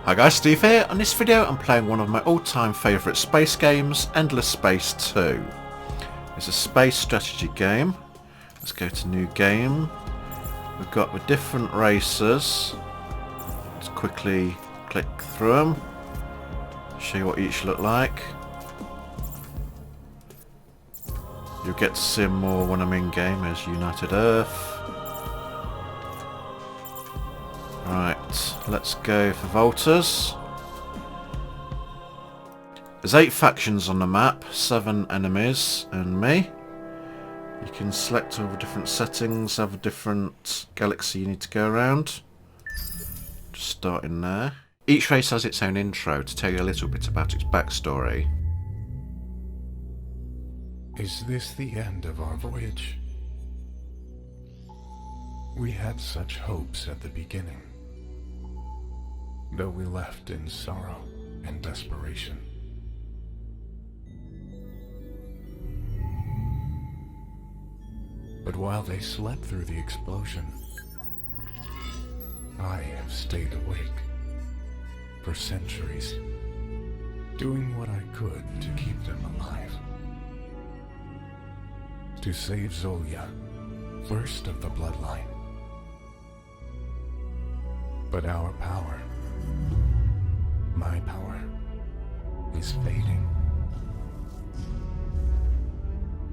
Hi guys, Steve here. On this video I'm playing one of my all-time favourite space games, Endless Space 2. It's a space strategy game. Let's go to new game. We've got the different races. Let's quickly click through them. Show you what each look like. You'll get to see them more when I'm in game as United Earth. Right, let's go for Volters. There's 8 factions on the map, 7 enemies and me. You can select all the different settings, have a different galaxy you need to go around. Just starting there. Each race has its own intro to tell you a little bit about its backstory. Is this the end of our voyage? We had such hopes at the beginning, though we left in sorrow and desperation. But while they slept through the explosion, I have stayed awake for centuries, doing what I could to keep them alive. To save Zolia, first of the bloodline. But our power, my power, is fading.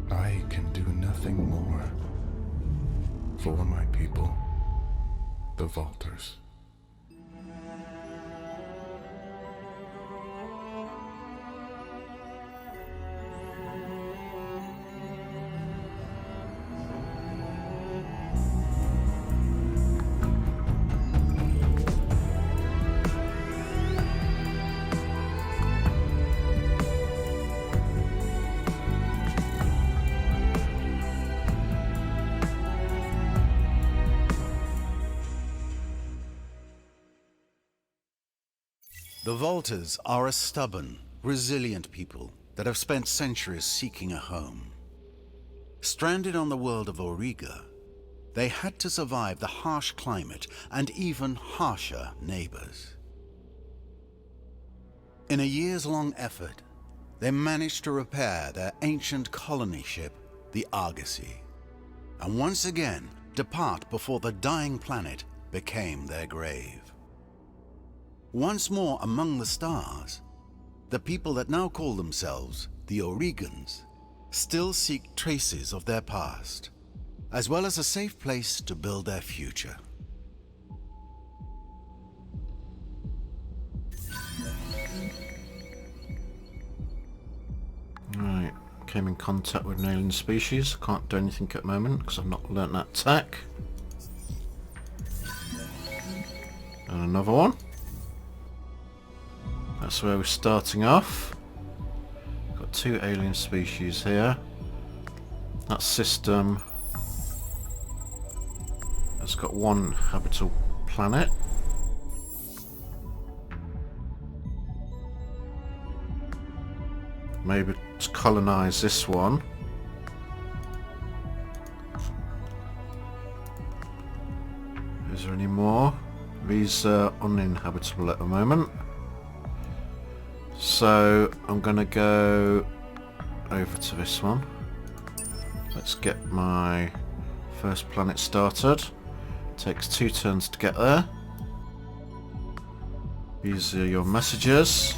I can do nothing more for my people, the Volters. The Volters are a stubborn, resilient people that have spent centuries seeking a home. Stranded on the world of Auriga, they had to survive the harsh climate and even harsher neighbors. In a years-long effort, they managed to repair their ancient colony ship, the Argosy, and once again depart before the dying planet became their grave. Once more among the stars, the people that now call themselves the Aurigans still seek traces of their past, as well as a safe place to build their future. Right, came in contact with an alien species. Can't do anything at the moment because I've not learnt that tech. And another one. That's where we're starting off. Got 2 alien species here. That system has got 1 habitable planet. Maybe to colonize this one. Is there any more? These are uninhabitable at the moment. So I'm going to go over to this one. Let's get my first planet started. Takes 2 turns to get there. These are your messages.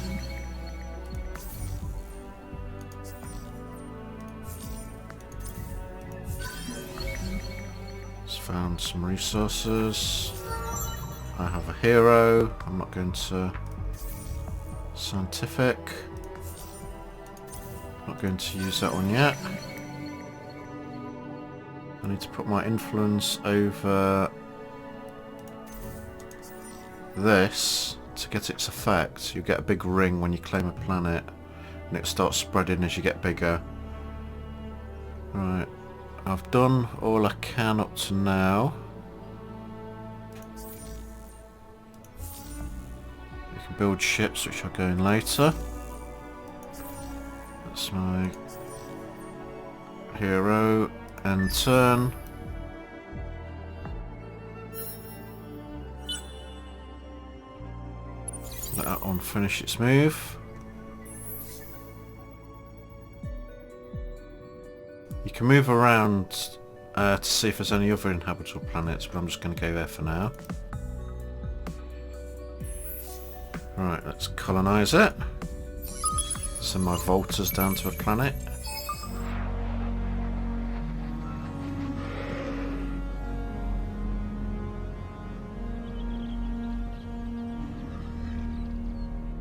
Just found some resources. I have a hero. I'm not going to scientific. Not going to use that one yet. I need to put my influence over this to get its effect. You get a big ring when you claim a planet and it starts spreading as you get bigger. Right, I've done all I can up to now. Build ships, which I'll go in later. That's my hero. End turn. one finish its move. You can move around to see if there's any other inhabitable planets, but I'm just going to go there for now. Right, let's colonise it. Send my Volters down to a planet.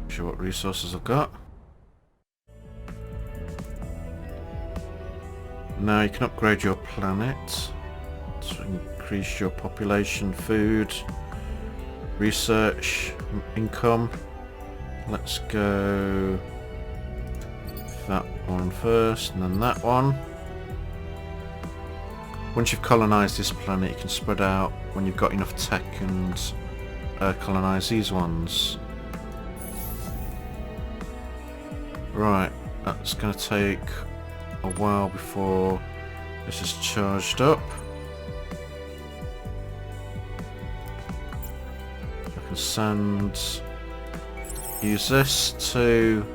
Sure what resources I've got. Now you can upgrade your planet to increase your population, food, research, income. Let's go that one first and then that one. Once you've colonised this planet, you can spread out when you've got enough tech and colonise these ones. Right, that's going to take a while before this is charged up. I can use this to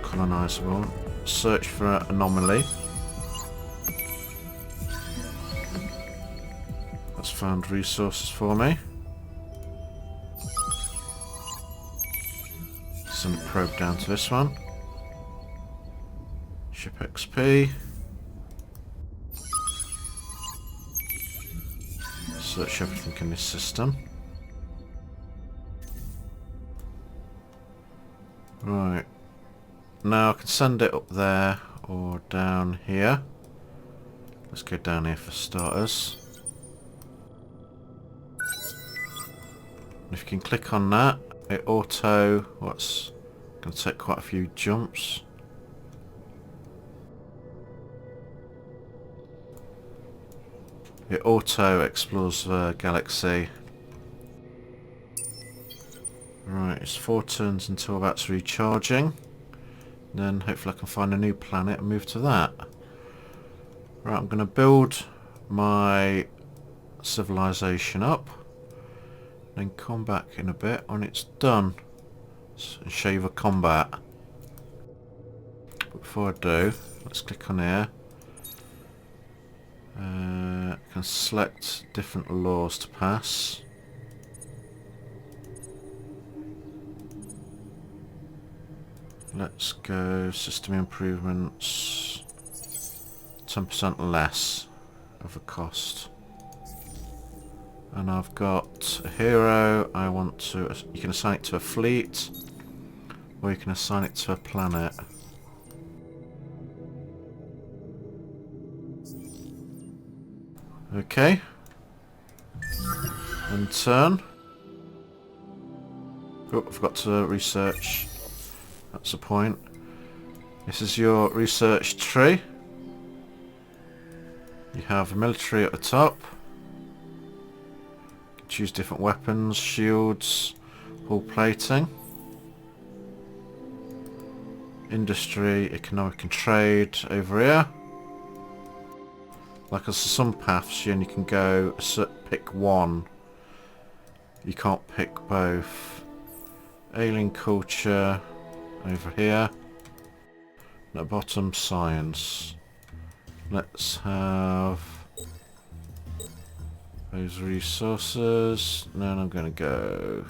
colonisable, search for an anomaly. That's found resources for me. Send a probe down to this one. Ship XP. Search everything in this system. Right. Now I can send it up there or down here. Let's go down here for starters. If you can click on that, it auto, what's going to take quite a few jumps. It auto explores the galaxy. Right, it's 4 turns until that's recharging. Then hopefully I can find a new planet and move to that. Right, I'm going to build my civilization up. Then come back in a bit when it's done. And show you the combat. But before I do, let's click on here. I can select different laws to pass. Let's go system improvements. 10% less of a cost. And I've got a hero. I want to. You can assign it to a fleet, or you can assign it to a planet. Okay. And turn. Oh, I forgot to research. That's the point. This is your research tree. You have a military at the top. You can choose different weapons, shields, hull plating. Industry, economic and trade over here. Like there's some paths you only can go pick one. You can't pick both. Alien culture over here. At the bottom, science. Let's have those resources. Then I'm going to go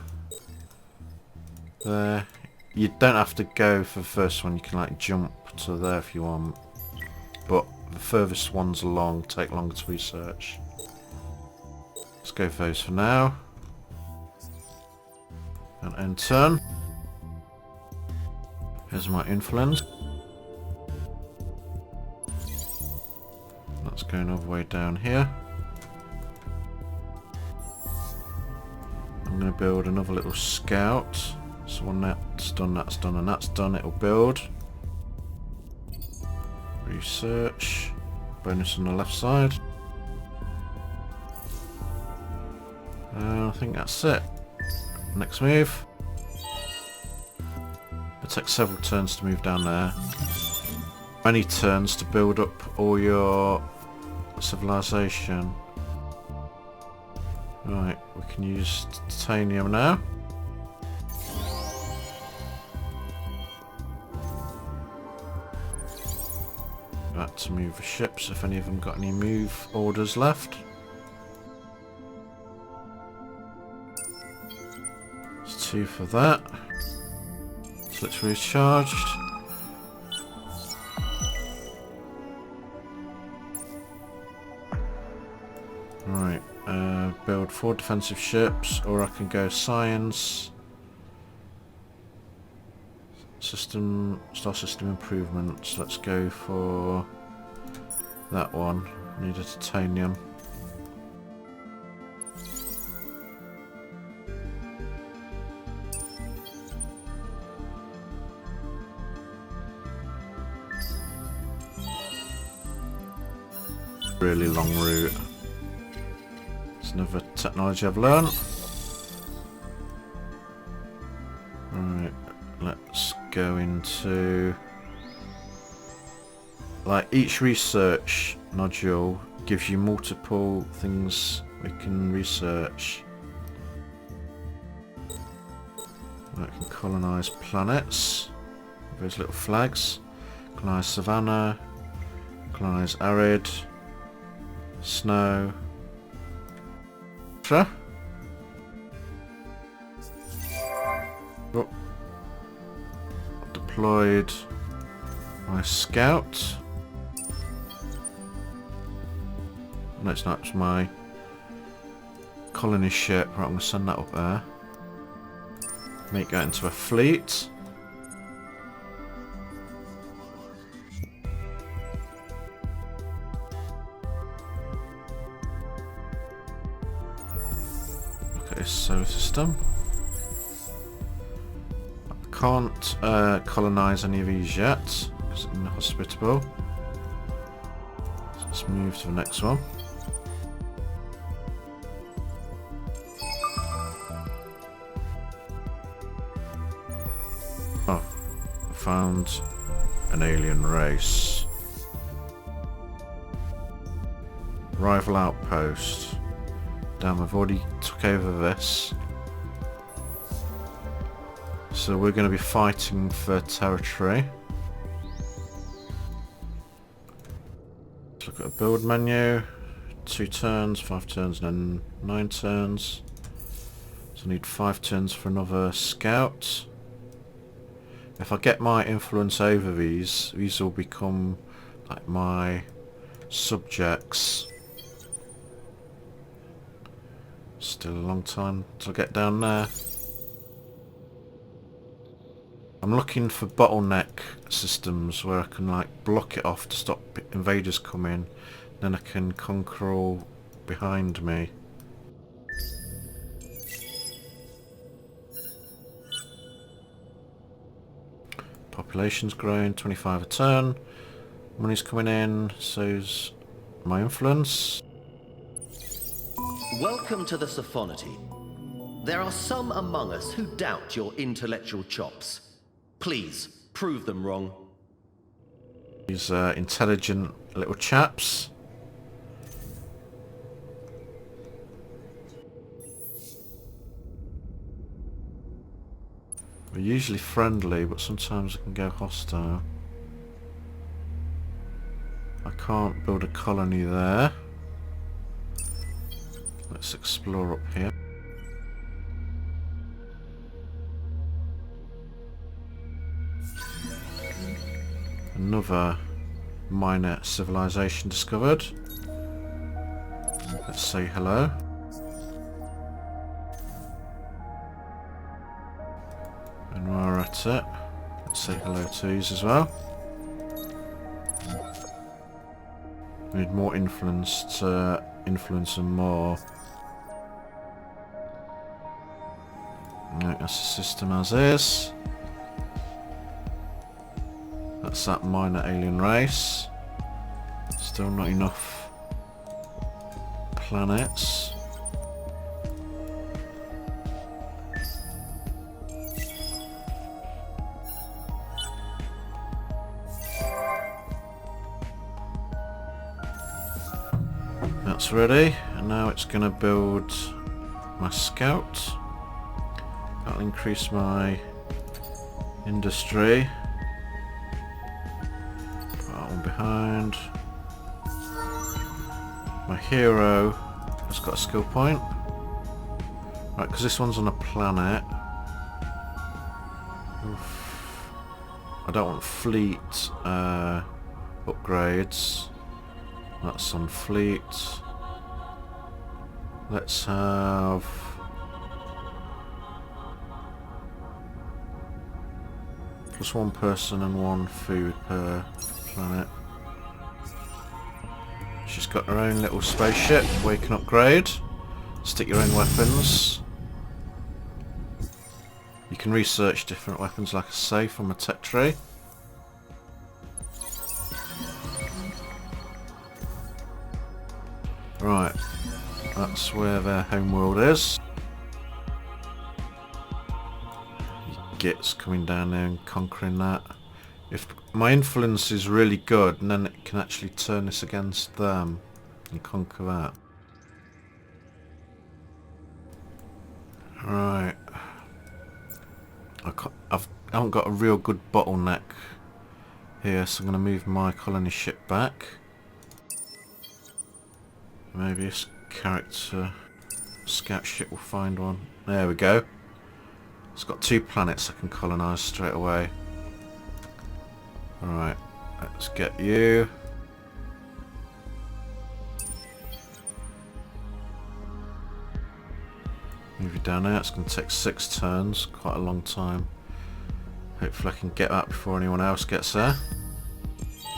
there. You don't have to go for the first one. You can like jump to there if you want. But the furthest ones along take longer to research. Let's go for those for now. And end turn. Here's my influence. That's going all the way down here. I'm going to build another little scout. So when that's done, and that's done, it'll build. Research. Bonus on the left side. I think that's it. Next move. It takes several turns to move down there. Many turns to build up all your civilization. Right, we can use titanium now. Back to move the ships if any of them got any move orders left. It's 2 for that. So it's recharged. Right, build 4 defensive ships, or I can go science, star system improvements. Let's go for that one. Need a titanium. Really long route. It's another technology I've learned. Right, let's go into... like, each research nodule gives you multiple things we can research. I can colonize planets. Those little flags. Colonize savanna. Colonize arid. Snow. Sure. Oh. Deployed my scout. No, it's not. It's my colony ship. Right, I'm going to send that up there. Make that into a fleet. Look at this solar system. I can't colonize any of these yet because it's inhospitable. So let's move to the next one. Oh, I found an alien race. Rival outpost. Damn, I've already took over this. So we're going to be fighting for territory. Let's look at a build menu. 2 turns, 5 turns, and then 9 turns. So I need 5 turns for another scout. If I get my influence over these will become like my subjects. Still a long time to get down there. I'm looking for bottleneck systems where I can like block it off to stop invaders coming. Then I can conquer all behind me. Population's growing, 25 a turn. Money's coming in, so's my influence. Welcome to the Sophonoty. There are some among us who doubt your intellectual chops. Please, prove them wrong. These intelligent little chaps. They're usually friendly, but sometimes they can go hostile. I can't build a colony there. Let's explore up here. Another minor civilization discovered. Let's say hello. And while we're at it, let's say hello to these as well. We need more influence to influence them more. Right, that's the system as is. That's that minor alien race. Still not enough planets. That's ready, and now it's going to build my scout. That'll increase my industry. one behind. My hero has got a skill point. Right, because this one's on a planet. Oof. I don't want fleet upgrades. That's on fleet. Let's have... plus one person and one food per planet. She's got her own little spaceship where you can upgrade. Stick your own weapons. You can research different weapons, like I say, from a tech tree. Right, that's where their homeworld is. Gits coming down there and conquering that. If my influence is really good, and then it can actually turn this against them and conquer that. Right. I haven't got a real good bottleneck here, so I'm going to move my colony ship back. Maybe this character scout ship will find one. There we go. It's got 2 planets I can colonise straight away. Alright, let's get you. Move you down there. It's going to take 6 turns, quite a long time. Hopefully I can get that before anyone else gets there.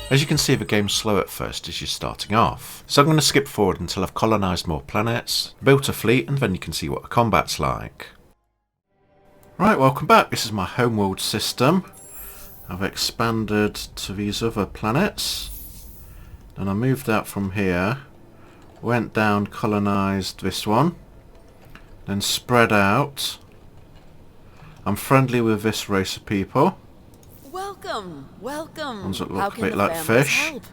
As you can see, the game's slow at first as you're starting off, so I'm going to skip forward until I've colonised more planets, built a fleet, and then you can see what the combat's like. Right, welcome back. This is my homeworld system. I've expanded to these other planets. Then I moved out from here, went down, colonised this one, then spread out. I'm friendly with this race of people. Welcome, welcome. Ones that How look a can bit the like families fish. help?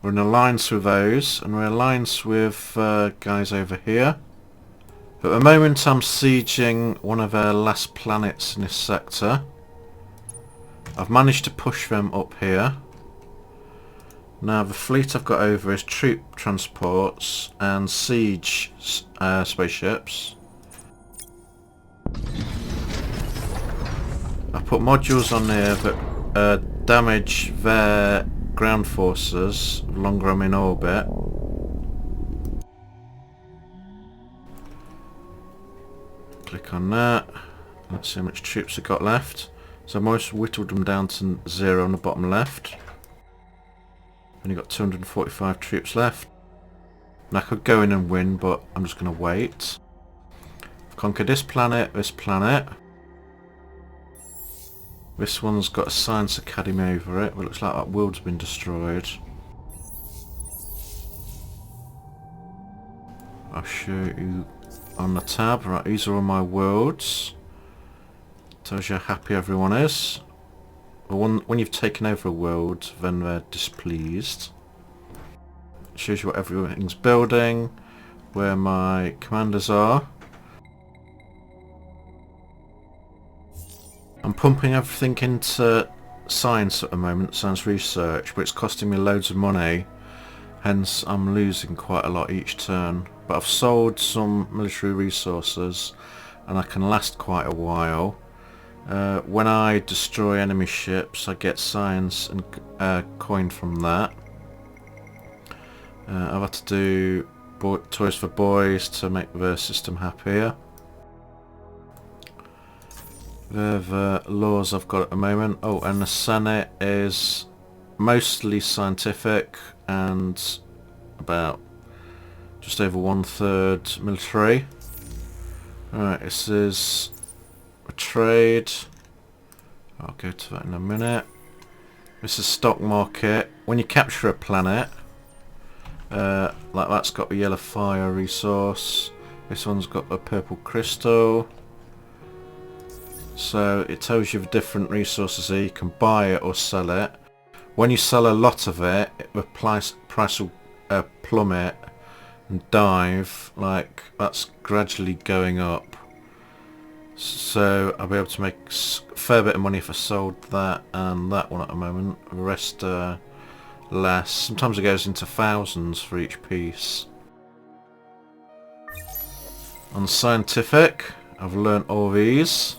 We're in alliance with those, and we're in alliance with guys over here. At the moment I'm sieging one of their last planets in this sector. I've managed to push them up here. Now the fleet I've got over is troop transports and siege spaceships. I put modules on there that damage their ground forces the longer I'm in orbit. Click on that. Let's see how much troops I've got left. So I've almost whittled them down to 0 on the bottom left. Only got 245 troops left. And I could go in and win, but I'm just going to wait. I've conquered this planet, this planet. This one's got a science academy over it, but it looks like that world's been destroyed. I'll show you on the tab. Right, these are all my worlds. Tells you how happy everyone is. But when you've taken over a world, then they're displeased. It shows you what everything's building, where my commanders are. I'm pumping everything into science at the moment, science research, but it's costing me loads of money. Hence I'm losing quite a lot each turn. But I've sold some military resources and I can last quite a while. When I destroy enemy ships I get science and coin from that. I've had to do toys for boys to make the system happier. They're the laws I've got at the moment. Oh, and the Senate is mostly scientific and about just over 1/3 military. Alright, this is a trade. I'll go to that in a minute. This is stock market. When you capture a planet, like that's got a yellow fire resource. This one's got a purple crystal. So it tells you the different resources here. You can buy it or sell it. When you sell a lot of it, the price will plummet and dive. Like that's gradually going up. So I'll be able to make a fair bit of money if I sold that and that one at the moment. The rest less. Sometimes it goes into thousands for each piece. On scientific, I've learnt all these.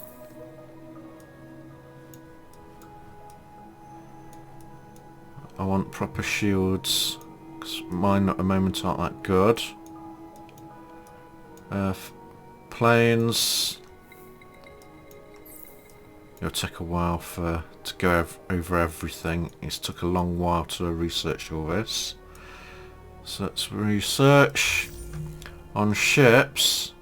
I want proper shields, because mine at the moment aren't that good. Planes. It'll take a while to go over everything. It's took a long while to research all this. So let's research. On ships,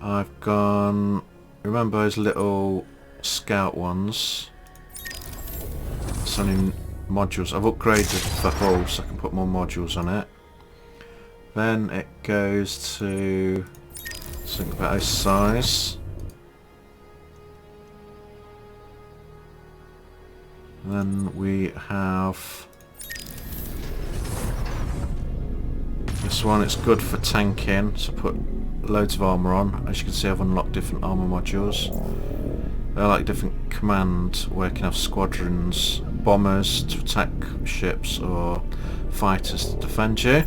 I've gone... Remember those little scout ones? It's only modules. I've upgraded the hull so I can put more modules on it. Then it goes to... think about its size. Then we have this one. It's good for tanking, so put loads of armour on. As you can see, I've unlocked different armour modules. They're like different commands where you can have squadrons, bombers to attack ships or fighters to defend you.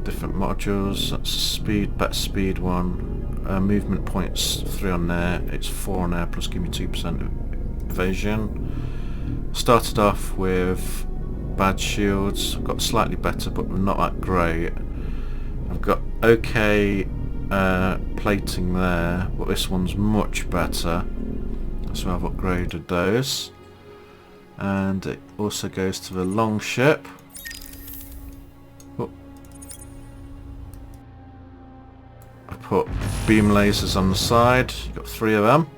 Different modules. That's a speed, better speed one. Movement points 3 on there. It's 4 on there plus give me 2% evasion. Started off with bad shields. I've got slightly better, but not that great. I've got okay plating there, but this one's much better. So I've upgraded those. And it also goes to the long ship. Oh. I put beam lasers on the side. You've got 3 of them.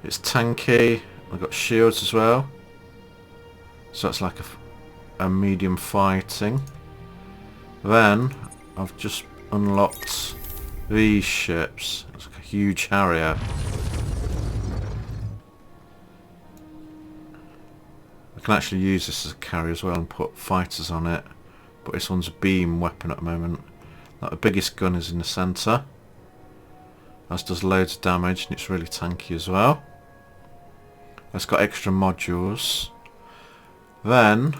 It's tanky. I've got shields as well. So it's like a medium fighting. Then I've just unlocked these ships. It's like a huge Harrier. I can actually use this as a carrier as well and put fighters on it. But this one's a beam weapon at the moment. Like the biggest gun is in the centre. This does loads of damage and it's really tanky as well. It's got extra modules. Then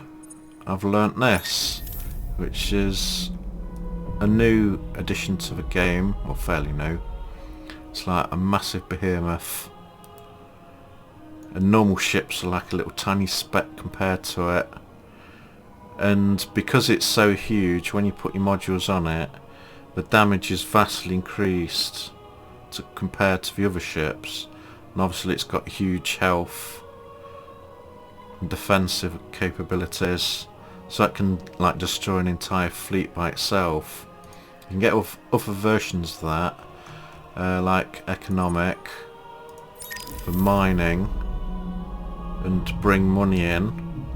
I've learnt this, which is a new addition to the game, or fairly new. It's like a massive behemoth. And normal ships are like a little tiny speck compared to it. And because it's so huge, when you put your modules on it, the damage is vastly increased compared to the other ships. And obviously it's got huge health and defensive capabilities, so it can like destroy an entire fleet by itself. You can get other versions of that, like economic, for mining, and to bring money in.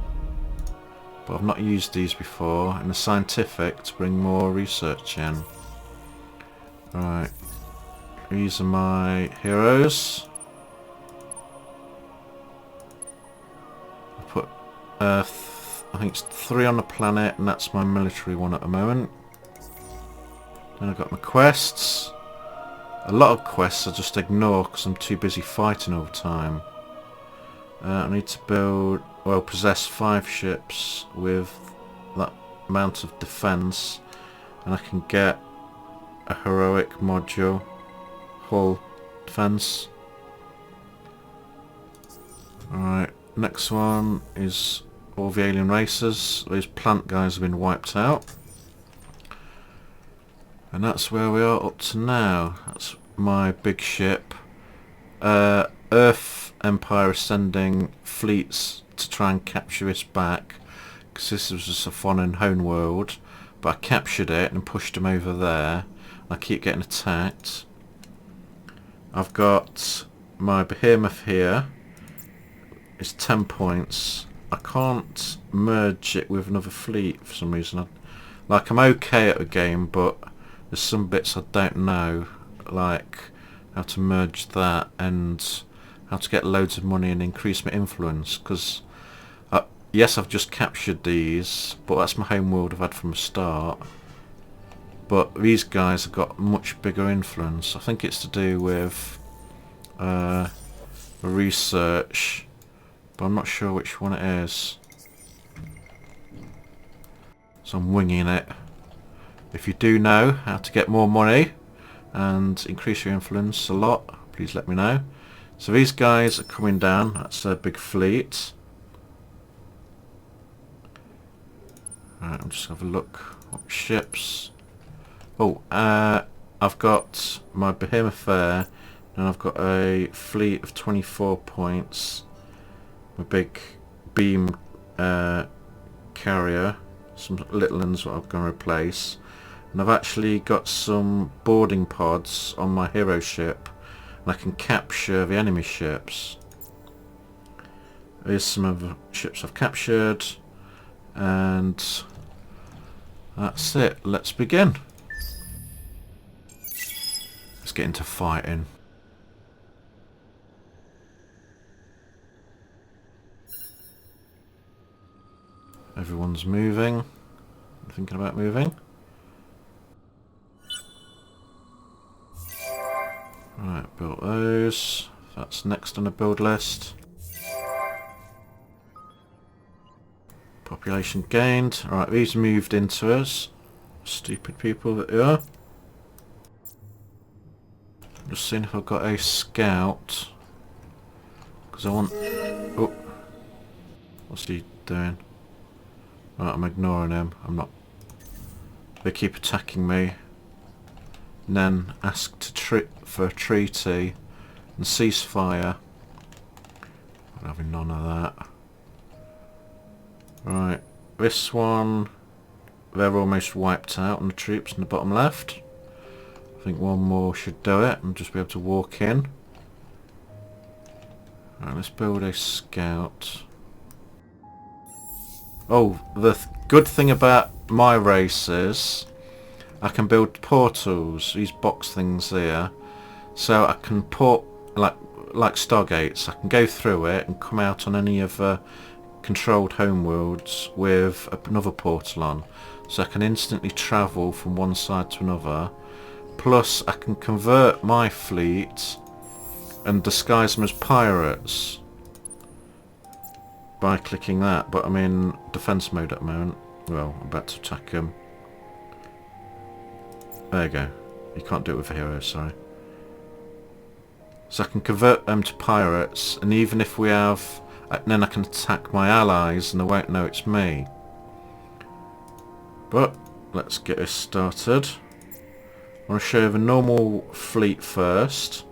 But I've not used these before. And the scientific to bring more research in. Right, these are my heroes. I put I think it's 3 on the planet, and that's my military one at the moment. Then I've got my quests. A lot of quests I just ignore because I'm too busy fighting all the time. I need to possess 5 ships with that amount of defense, and I can get a heroic module, hull defense. Alright, next one is all the alien races. These plant guys have been wiped out. And that's where we are up to now. That's my big ship. Earth Empire is sending fleets to try and capture this back, because this was just a foreign home world, but I captured it and pushed them over there. I keep getting attacked. I've got my Behemoth here. It's 10 points. I can't merge it with another fleet for some reason. I'm okay at the game, but there's some bits I don't know, like how to merge that and how to get loads of money and increase my influence. Because yes, I've just captured these, but that's my home world I've had from the start. but these guys have got much bigger influence. I think it's to do with research, but I'm not sure which one it is. So I'm winging it. If you do know how to get more money and increase your influence a lot, please let me know. So these guys are coming down. That's a big fleet. Right, I'll just have a look. What ships? Oh, I've got my Behemoth there, and I've got a fleet of 24 points. My big beam carrier. Some little ones what I'm going to replace. And I've actually got some boarding pods on my hero ship, and I can capture the enemy ships. Here's some of the ships I've captured, and that's it. Let's begin. Let's get into fighting. Everyone's moving. Thinking about moving. Right, built those. That's next on the build list. Population gained. Alright, these moved into us. Stupid people that they are. Just seeing if I've got a scout. Because I want... Oh. What's he doing? Right, I'm ignoring him. I'm not... They keep attacking me. And then ask for a treaty and ceasefire. I'm having none of that. Right, this one, they're almost wiped out on the troops in the bottom left. I think one more should do it and just be able to walk in. Right, let's build a scout. Oh, the good thing about my race is I can build portals, these box things here, so I can put like stargates. I can go through it and come out on any of the controlled homeworlds with another portal on, so I can instantly travel from one side to another. Plus I can convert my fleet and disguise them as pirates by clicking that, but I'm in defense mode at the moment. Well, I'm about to attack him. There you go. You can't do it with a hero, sorry. So I can convert them to pirates, and even if we have... then I can attack my allies and they won't know it's me. But, let's get this started. I want to show the normal fleet first,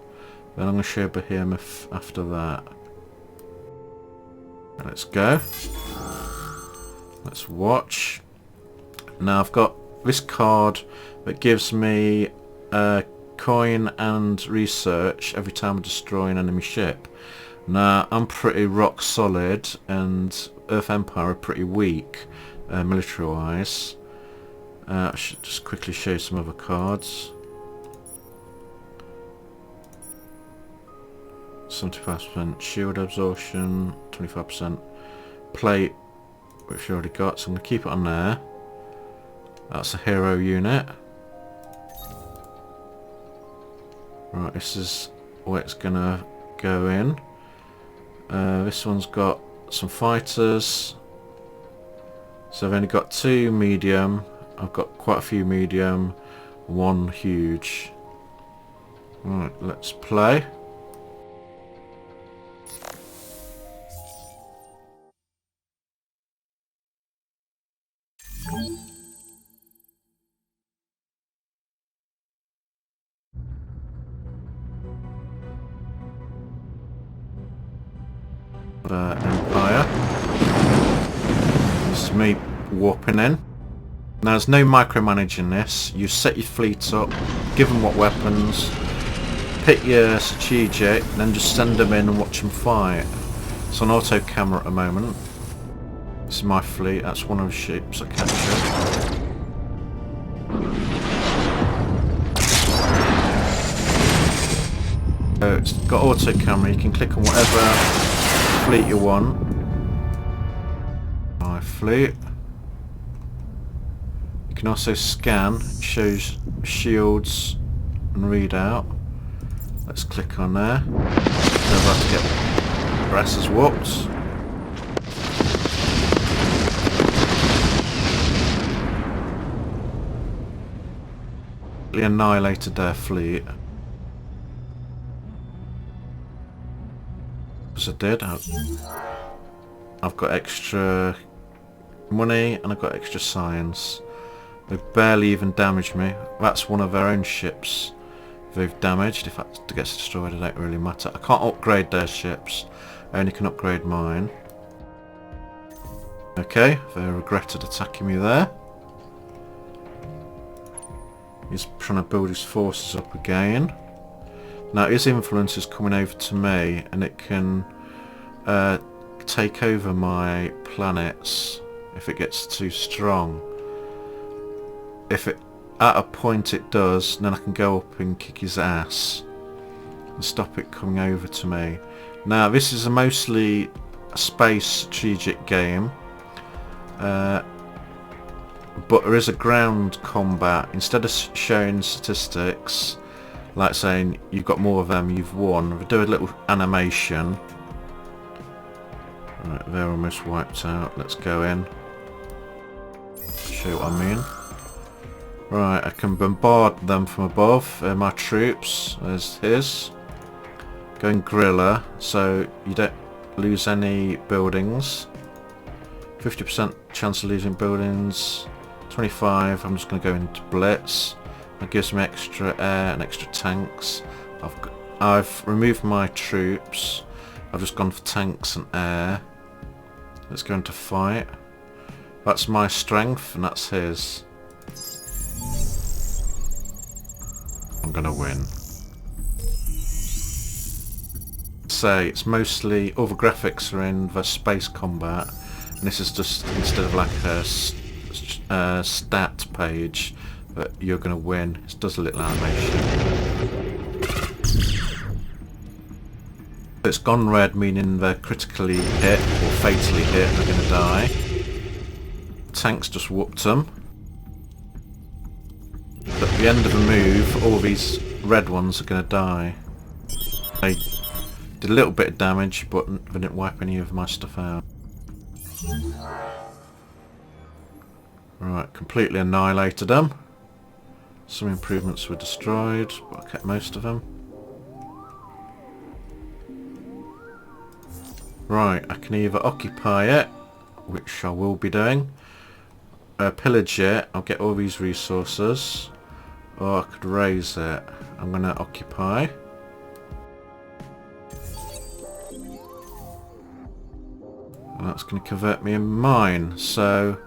then I'm going to show Behemoth after that. Let's go. Let's watch. Now I've got this card that gives me coin and research every time I destroy an enemy ship. Now I'm pretty rock solid and Earth Empire are pretty weak military wise. I should just quickly show some other cards. 75% shield absorption, 25% plate, which we already got, so I'm going to keep it on there. That's a hero unit. Right, this is where it's going to go in. This one's got some fighters. So I've only got 2 medium. I've got quite a few medium, 1 huge. Right, let's play. Empire. This is me warping in. Now there's no micromanaging this. You set your fleet up, give them what weapons, pick your strategic, then just send them in and watch them fight. It's on auto camera at the moment. This is my fleet, that's one of the ships I captured. So it's got auto camera, you can click on whatever fleet you want. My fleet. You can also scan, it shows shields and readout. Let's click on there. We're about to get brasses whooped. Annihilated their fleet. As I did. I've got extra money and I've got extra science. They've barely even damaged me. That's one of their own ships they've damaged. If that gets destroyed, it don't really matter. I can't upgrade their ships. I only can upgrade mine. Okay, they regretted attacking me there. He's trying to build his forces up again. Now his influence is coming over to me, and it can take over my planets if it gets too strong. If it at a point it does, then I can go up and kick his ass and stop it coming over to me. Now this is a mostly space strategic game. But there is a ground combat. Instead of showing statistics, like saying you've got more of them, you've won, we do a little animation. Right, they're almost wiped out. Let's go in. Show what I mean. Right, I can bombard them from above. My troops. There's his. Going guerrilla, so you don't lose any buildings. 50% chance of losing buildings. 25, I'm just going to go into blitz. That gives me extra air and extra tanks. I've removed my troops. I've just gone for tanks and air. Let's go into fight. That's my strength and that's his. I'm going to win. Say it's mostly all the graphics are in the space combat, and this is just instead of like a stat page that you're going to win, it does a little animation. It's gone red, meaning they're critically hit or fatally hit, they're going to die. Tanks just whooped them. At the end of the move, all these red ones are going to die. They did a little bit of damage, but they didn't wipe any of my stuff out. Right, completely annihilated them. Some improvements were destroyed, but I kept most of them. Right, I can either occupy it, which I will be doing, pillage it, I'll get all these resources, or I could raise it. I'm going to occupy. And that's going to convert me in mine, so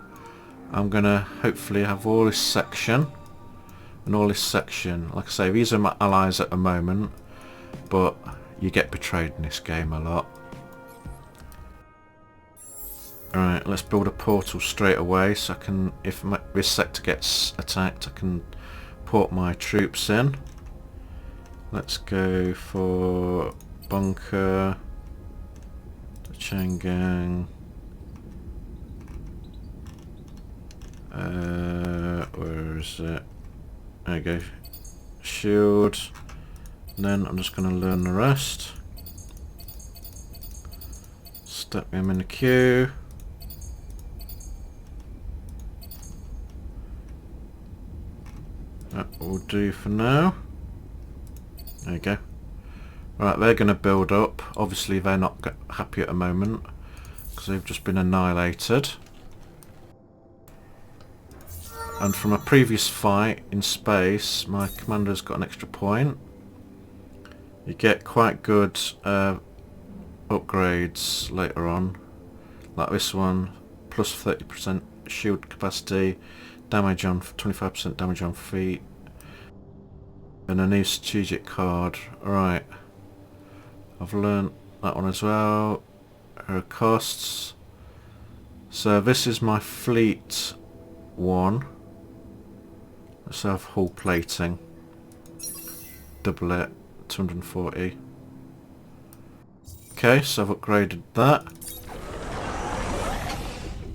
I'm going to hopefully have all this section and all this section. Like I say, these are my allies at the moment, but you get betrayed in this game a lot. Alright, let's build a portal straight away so I can, if this sector gets attacked, I can port my troops in. Let's go for bunker, the chain gang. Where is it? There you go. Shield. And then I'm just going to learn the rest. Step them in the queue. That will do for now. There you go. Right, they're going to build up. Obviously they're not happy at the moment because they've just been annihilated. And from a previous fight in space, my commander's got an extra point. You get quite good upgrades later on, like this one, plus 30% shield capacity, damage on 25% damage on feet, and a new strategic card. Alright, I've learnt that one as well. Her costs. So this is my fleet one. Let's have hull plating. Double it, 240. Okay, so I've upgraded that.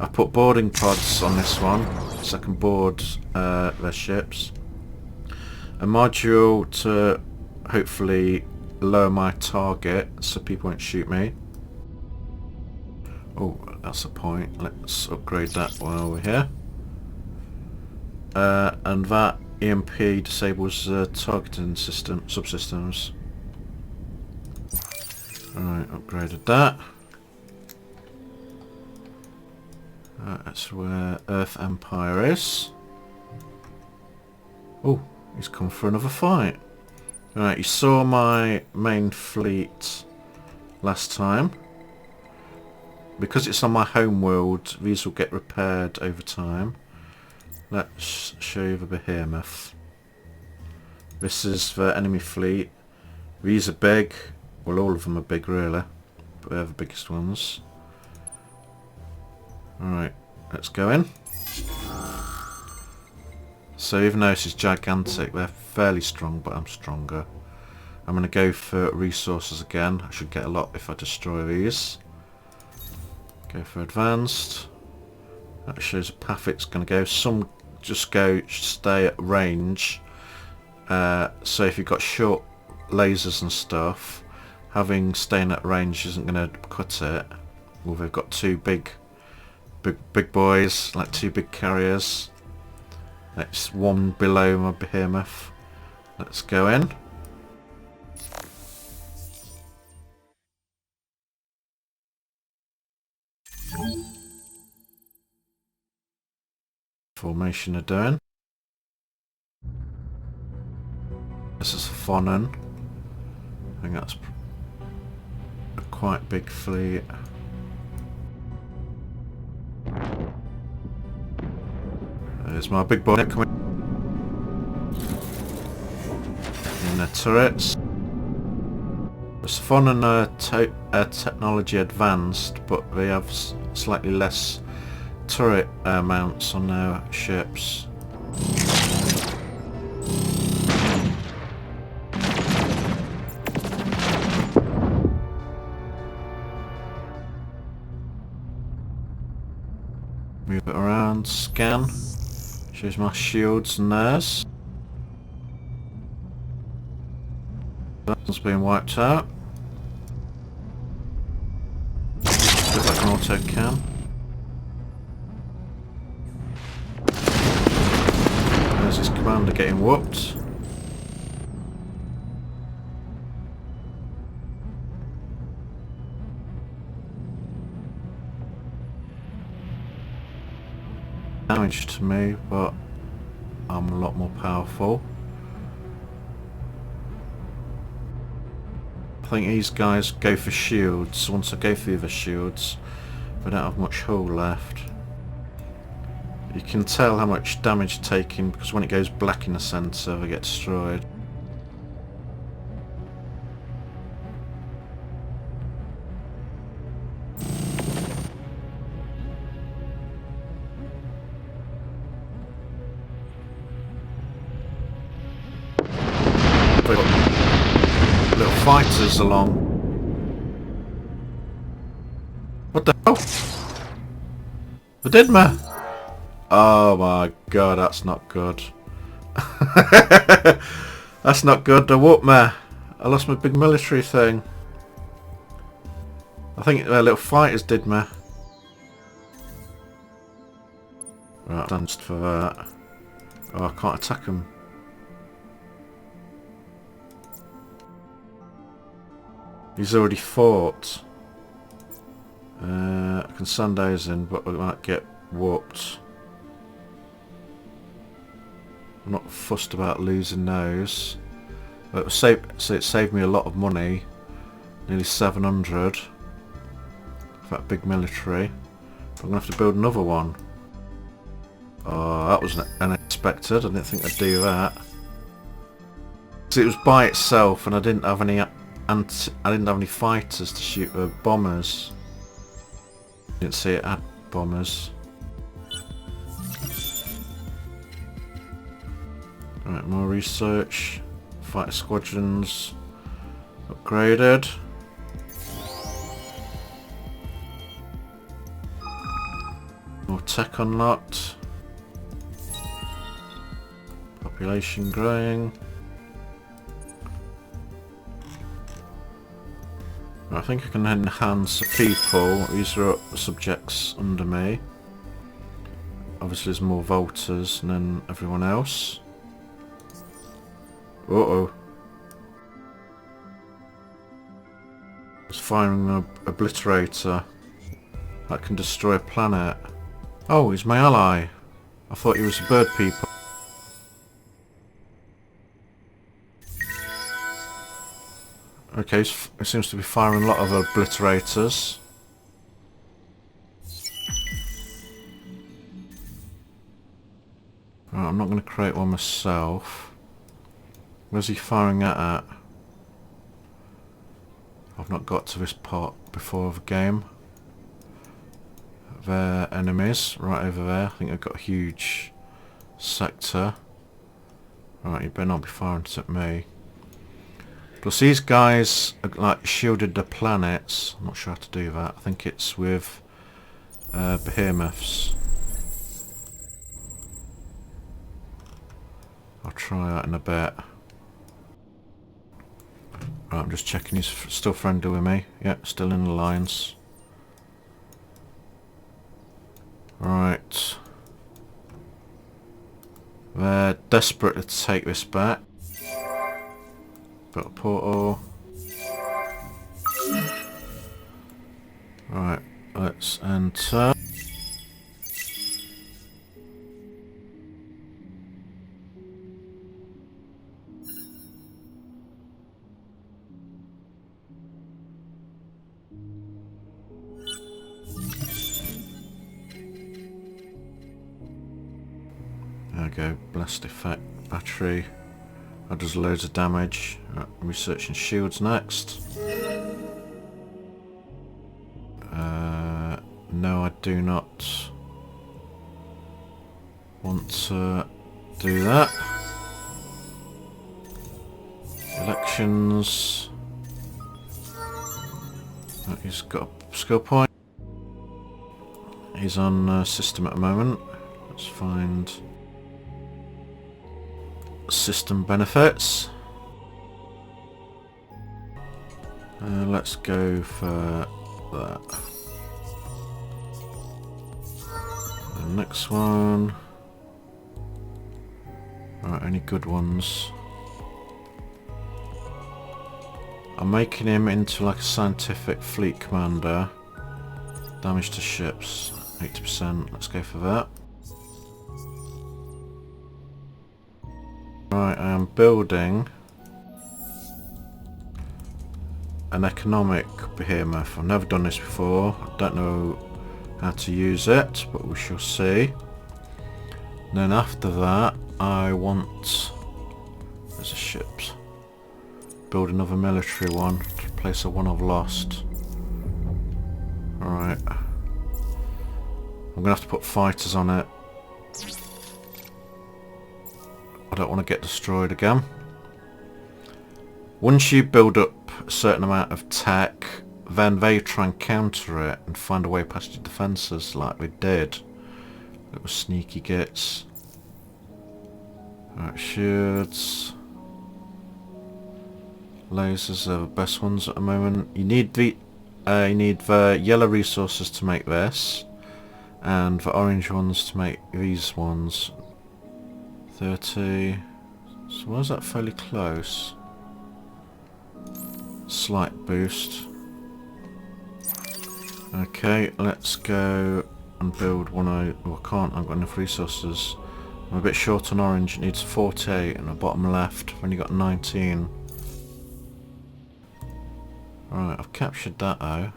I put boarding pods on this one so I can board their ships. A module to hopefully lower my target so people won't shoot me. Oh, that's a point. Let's upgrade that while we're here. And that EMP disables targeting system subsystems. Alright, upgraded that. That's where Earth Empire is. Oh, he's come for another fight. Alright, you saw my main fleet last time. Because it's on my home world, these will get repaired over time. Let's show you the Behemoth. This is the enemy fleet. These are big. Well, all of them are big really, but they're the biggest ones. Alright, let's go in. So even though this is gigantic, they're fairly strong, but I'm stronger. I'm going to go for resources again. I should get a lot if I destroy these. Go for advanced. That shows a path it's going to go. Some just stay at range. So if you've got short lasers and stuff, staying at range isn't going to cut it. Well, they've got two big boys, like two big carriers. That's one below my Behemoth. Let's go in. Formation are doing. This is Fonan. I think that's a quite big fleet. There's my big boy coming in the turrets. The Fonan are technology advanced, but they have slightly less turret mounts on their ships. Move it around, scan. Shows my shields and theirs. That's being wiped out. Bit like an auto cam. There's his commander getting whooped. Damage to me, but I'm a lot more powerful. I think these guys go for shields. Once I go for the other shields, they don't have much hull left. You can tell how much damage taken because when it goes black in the centre, they get destroyed. Little fighters along. What the hell? They did me! Oh my god, that's not good. That's not good, they whooped me. I lost my big military thing. I think their little fighters did me. Right, done just for that. Oh, I can't attack them. He's already fought. I can send those in, but we might get whooped. I'm not fussed about losing those. But it saved me a lot of money. Nearly 700. For that big military. But I'm going to have to build another one. Oh, that was unexpected. I didn't think I'd do that. See, it was by itself and I didn't have any fighters to shoot the bombers. Didn't see it had bombers. Right, more research. Fighter squadrons upgraded. More tech unlocked. Population growing. I think I can enhance the people. These are subjects under me. Obviously there's more voters than everyone else. Uh-oh. It's firing an obliterator that can destroy a planet. Oh, he's my ally. I thought he was the bird people. Okay, it seems to be firing a lot of obliterators. Right, I'm not going to create one myself. Where's he firing that at? I've not got to this part before of the game. Their enemies, right over there. I think they've got a huge sector. Right, you better not be firing at me. Plus these guys are like shielded the planets. I'm not sure how to do that. I think it's with Behemoths. I'll try that in a bit. Right, I'm just checking he's still friendly with me. Yeah, still in alliance. Right. They're desperate to take this back. Got a portal. Right, let's enter. There we go, blast effect, battery. That does loads of damage. Right, researching shields next. No, I do not want to do that. Elections. Right, he's got a skill point. He's on system at the moment. Let's find system benefits. Let's go for that. The next one. Right, any good ones? I'm making him into like a scientific fleet commander. Damage to ships, 80%. Let's go for that. Right, I am building an economic behemoth. I've never done this before. I don't know how to use it, but we shall see. And then after that, I want... There's a ship. Build another military one to replace the one I've lost. Alright. I'm gonna have to put fighters on it. I don't want to get destroyed again. Once you build up a certain amount of tech, then they try and counter it and find a way past your defences like we did. Little sneaky gits. Alright, shields. Lasers are the best ones at the moment. You need the yellow resources to make this, and the orange ones to make these ones. 30. So why is that fairly close? Slight boost. Okay, let's go and build one. I can't, I've got enough resources. I'm a bit short on orange, it needs 48 in the bottom left. I've only got 19. Right, I've captured that though.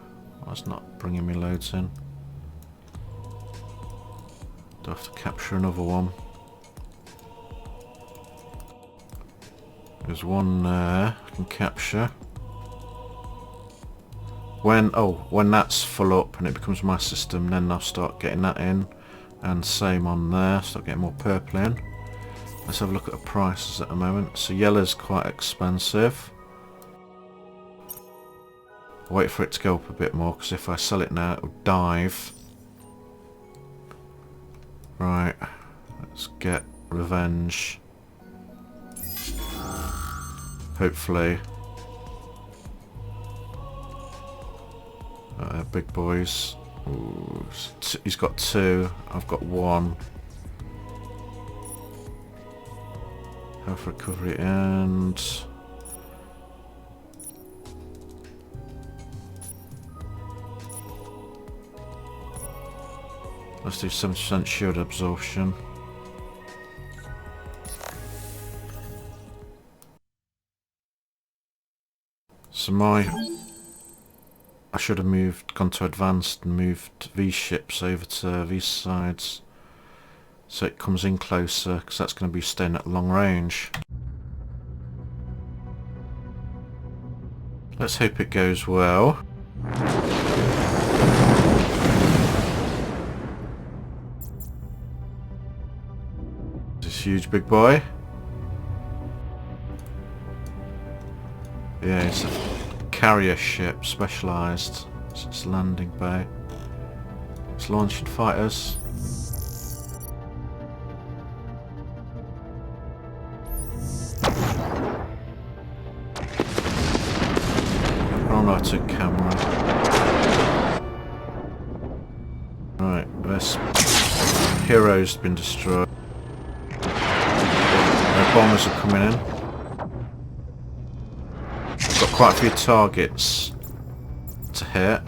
That's not bringing me loads in. Do I have to capture another one? There's one there I can capture. When that's full up and it becomes my system, then I'll start getting that in. And same on there, start getting more purple in. Let's have a look at the prices at the moment. So yellow's quite expensive. Wait for it to go up a bit more, because if I sell it now it will dive. Right, let's get revenge. Hopefully. Big boys. Ooh, he's got 2. I've got 1. Health recovery and... let's do 7% shield absorption. So I should have gone to advanced and moved these ships over to these sides. So it comes in closer, because that's going to be staying at long range. Let's hope it goes well. This huge big boy. Yeah, it's a carrier ship, specialised. It's its landing bay. It's launching fighters. Oh no, I took camera. Right, this hero's been destroyed. Their bombers are coming in. Got quite a few targets to hit.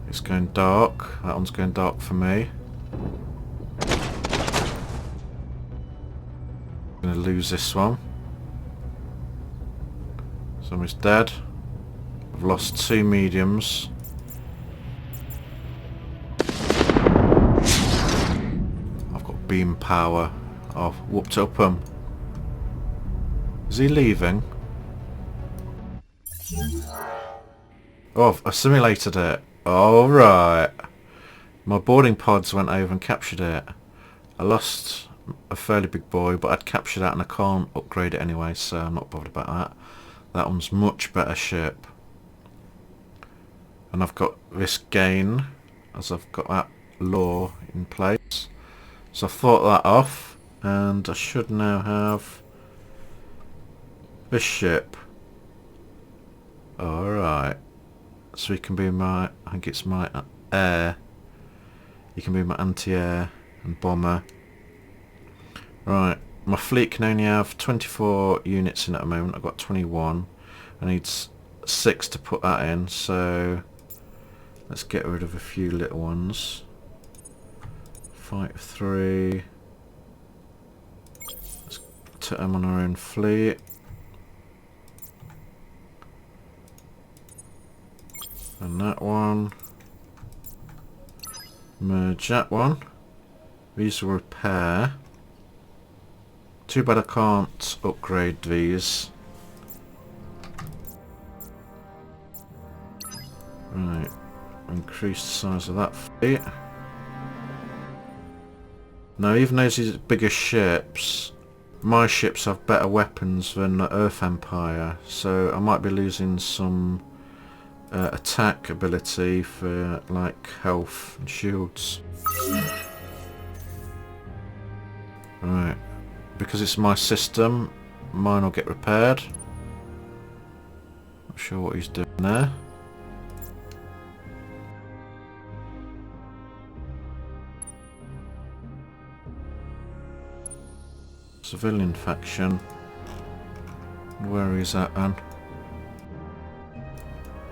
It's going dark. That one's going dark for me. Gonna lose this one. Somebody's dead. I've lost 2 mediums. I've got beam power. I've whooped up him. Is he leaving? Oh, I simulated it. Alright. My boarding pods went over and captured it. I lost a fairly big boy, but I'd captured that and I can't upgrade it anyway, so I'm not bothered about that. That one's much better ship. And I've got this gain, as I've got that law in place. So I've thought that off, and I should now have this ship. Alright. So he can be my, I think it's my air. He can be my anti-air and bomber. Right. My fleet can only have 24 units in at the moment. I've got 21. I need 6 to put that in, so let's get rid of a few little ones. Fight 3. Let's put them on our own fleet. And that one. Merge that one. These will repair. Too bad I can't upgrade these. Right. Increase the size of that fleet. Now, even though these are bigger ships, my ships have better weapons than the Earth Empire, so I might be losing some attack ability for like health and shields. Right, because it's my system, mine will get repaired. Not sure what he's doing there. Civilian faction. Where is that then?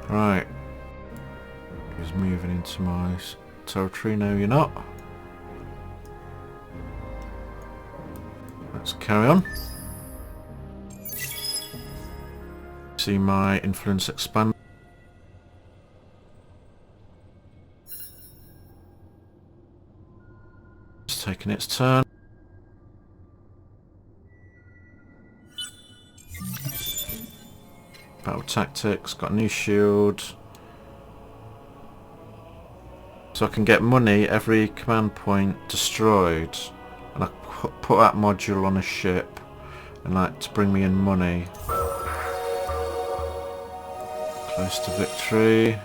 Right. He's moving into my territory. No, you're not. Let's carry on. See my influence expand. It's taking its turn. Battle tactics, got a new shield. So I can get money every command point destroyed. And I put that module on a ship and like to bring me in money. Close to victory.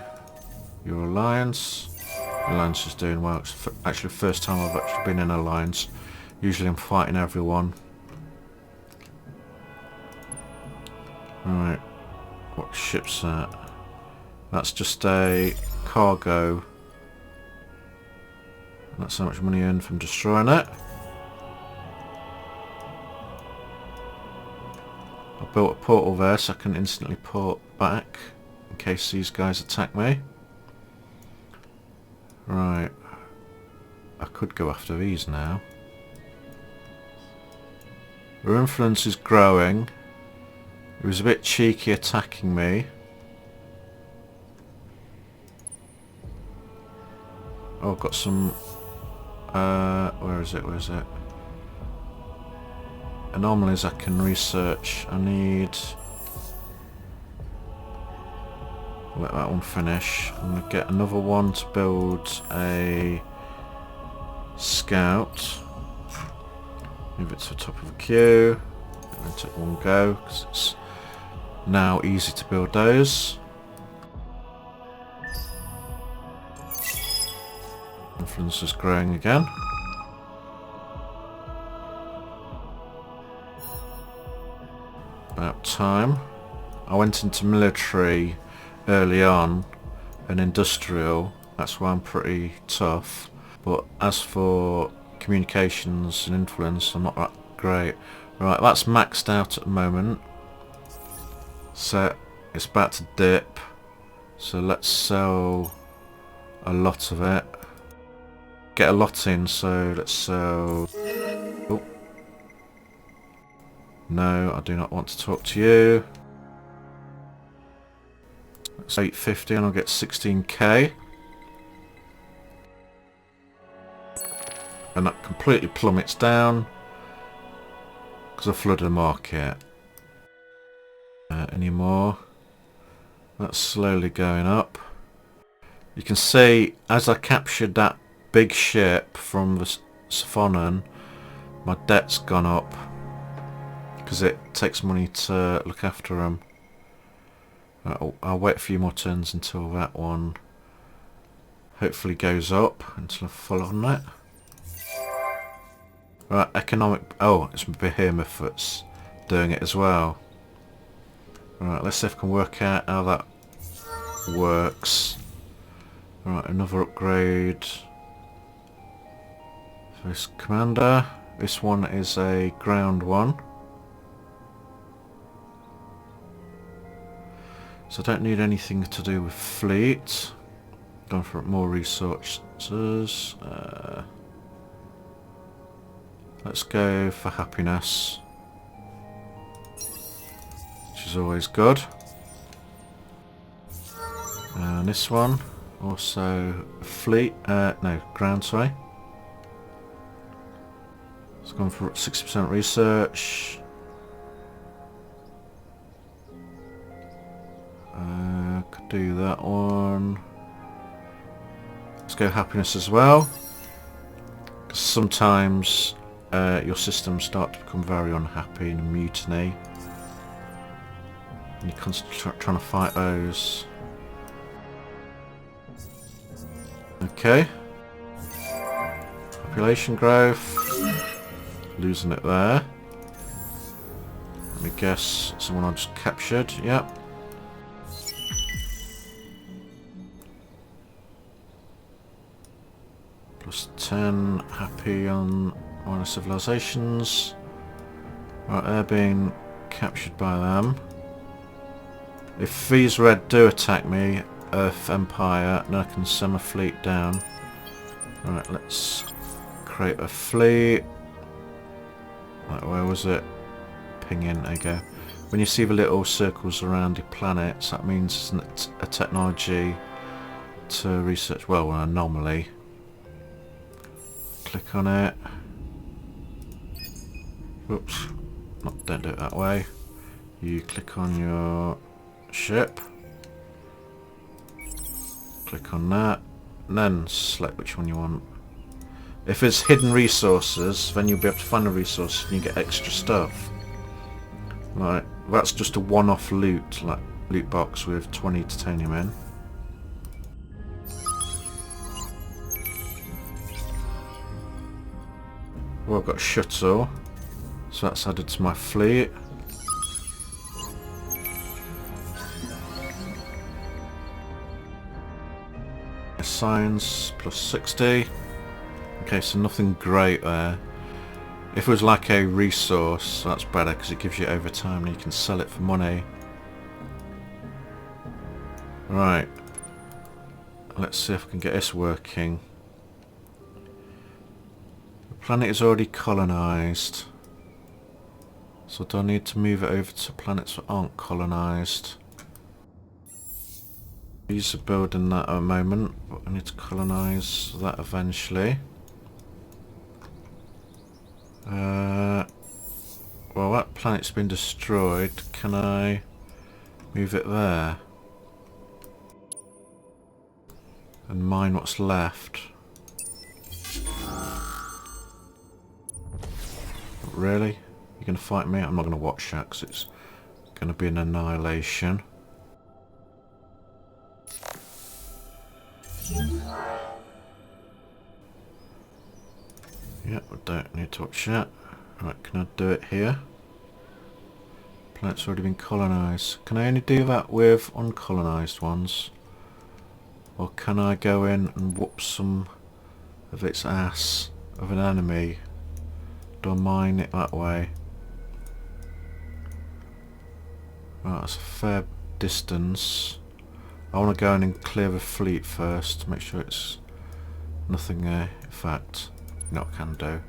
Your alliance. Alliance is doing well. It's actually the first time I've actually been in Alliance. Usually I'm fighting everyone. Right. What ship's that? That's just a cargo. That's how much money earned from destroying it. I built a portal there so I can instantly port back in case these guys attack me. Right. I could go after these now. Their influence is growing. It was a bit cheeky attacking me. Oh, I've got some... where is it? Where is it? Anomalies I can research. I need... Let that one finish. I'm going to get another one to build a scout. Move it to the top of the queue. And take one go because it's now easy to build those. Influence is growing again. About time. I went into military early on and industrial. That's why I'm pretty tough. But as for communications and influence, I'm not that great. Right, that's maxed out at the moment. So it's about to dip. So let's sell a lot of it. Get a lot in, so let's sell... Oh. No, I do not want to talk to you. That's 850 and I'll get 16k. And that completely plummets down because I flooded the market. Any more? That's slowly going up. You can see as I captured that big ship from the Siphonon, my debt's gone up because it takes money to look after them. I'll wait a few more turns until that one hopefully goes up until I follow on it. Right, economic... Oh, it's Behemoth that's doing it as well. Right, let's see if I can work out how that works. Right, another upgrade. This commander. This one is a ground one. So I don't need anything to do with fleet. Going for more resources. Let's go for happiness, which is always good. And this one, also fleet, no, ground, sorry. It's gone for 60% research. Could do that one. Let's go happiness as well. Because sometimes your systems start to become very unhappy and mutiny. And you're constantly trying to fight those. Okay. Population growth. Losing it there. Let me guess, someone I just captured. Yep. Plus 10. Happy on minor civilizations. Right, they're being captured by them. If these red do attack me, Earth Empire, then I can send my fleet down. Right, let's create a fleet. Right, where was it? Ping in, there you go. When you see the little circles around the planets, that means it's a technology to research, well, an anomaly. Click on it. Oops, don't do it that way. You click on your ship. Click on that, and then select which one you want. If it's hidden resources, then you'll be able to find the resources and you get extra stuff. Right, that's just a one-off loot, like loot box with 20 titanium in. Well, I've got a shuttle, so that's added to my fleet. Science plus 60. Okay, so nothing great there. If it was like a resource, that's better because it gives you overtime and you can sell it for money. Right. Let's see if I can get this working. The planet is already colonised. So do I need to move it over to planets that aren't colonised? These are building that at the moment, but I need to colonise that eventually. Well, that planet's been destroyed. Can I move it there? And mine what's left? Really? You're going to fight me? I'm not going to watch that because it's going to be an annihilation. Yeah, I don't need to watch that. Right, can I do it here? Planet's already been colonised. Can I only do that with uncolonised ones? Or can I go in and whoop some of its ass of an enemy? Do I mine it that way? Right, that's a fair distance. I want to go in and clear the fleet first to make sure it's nothing there. In fact, you know what I can do?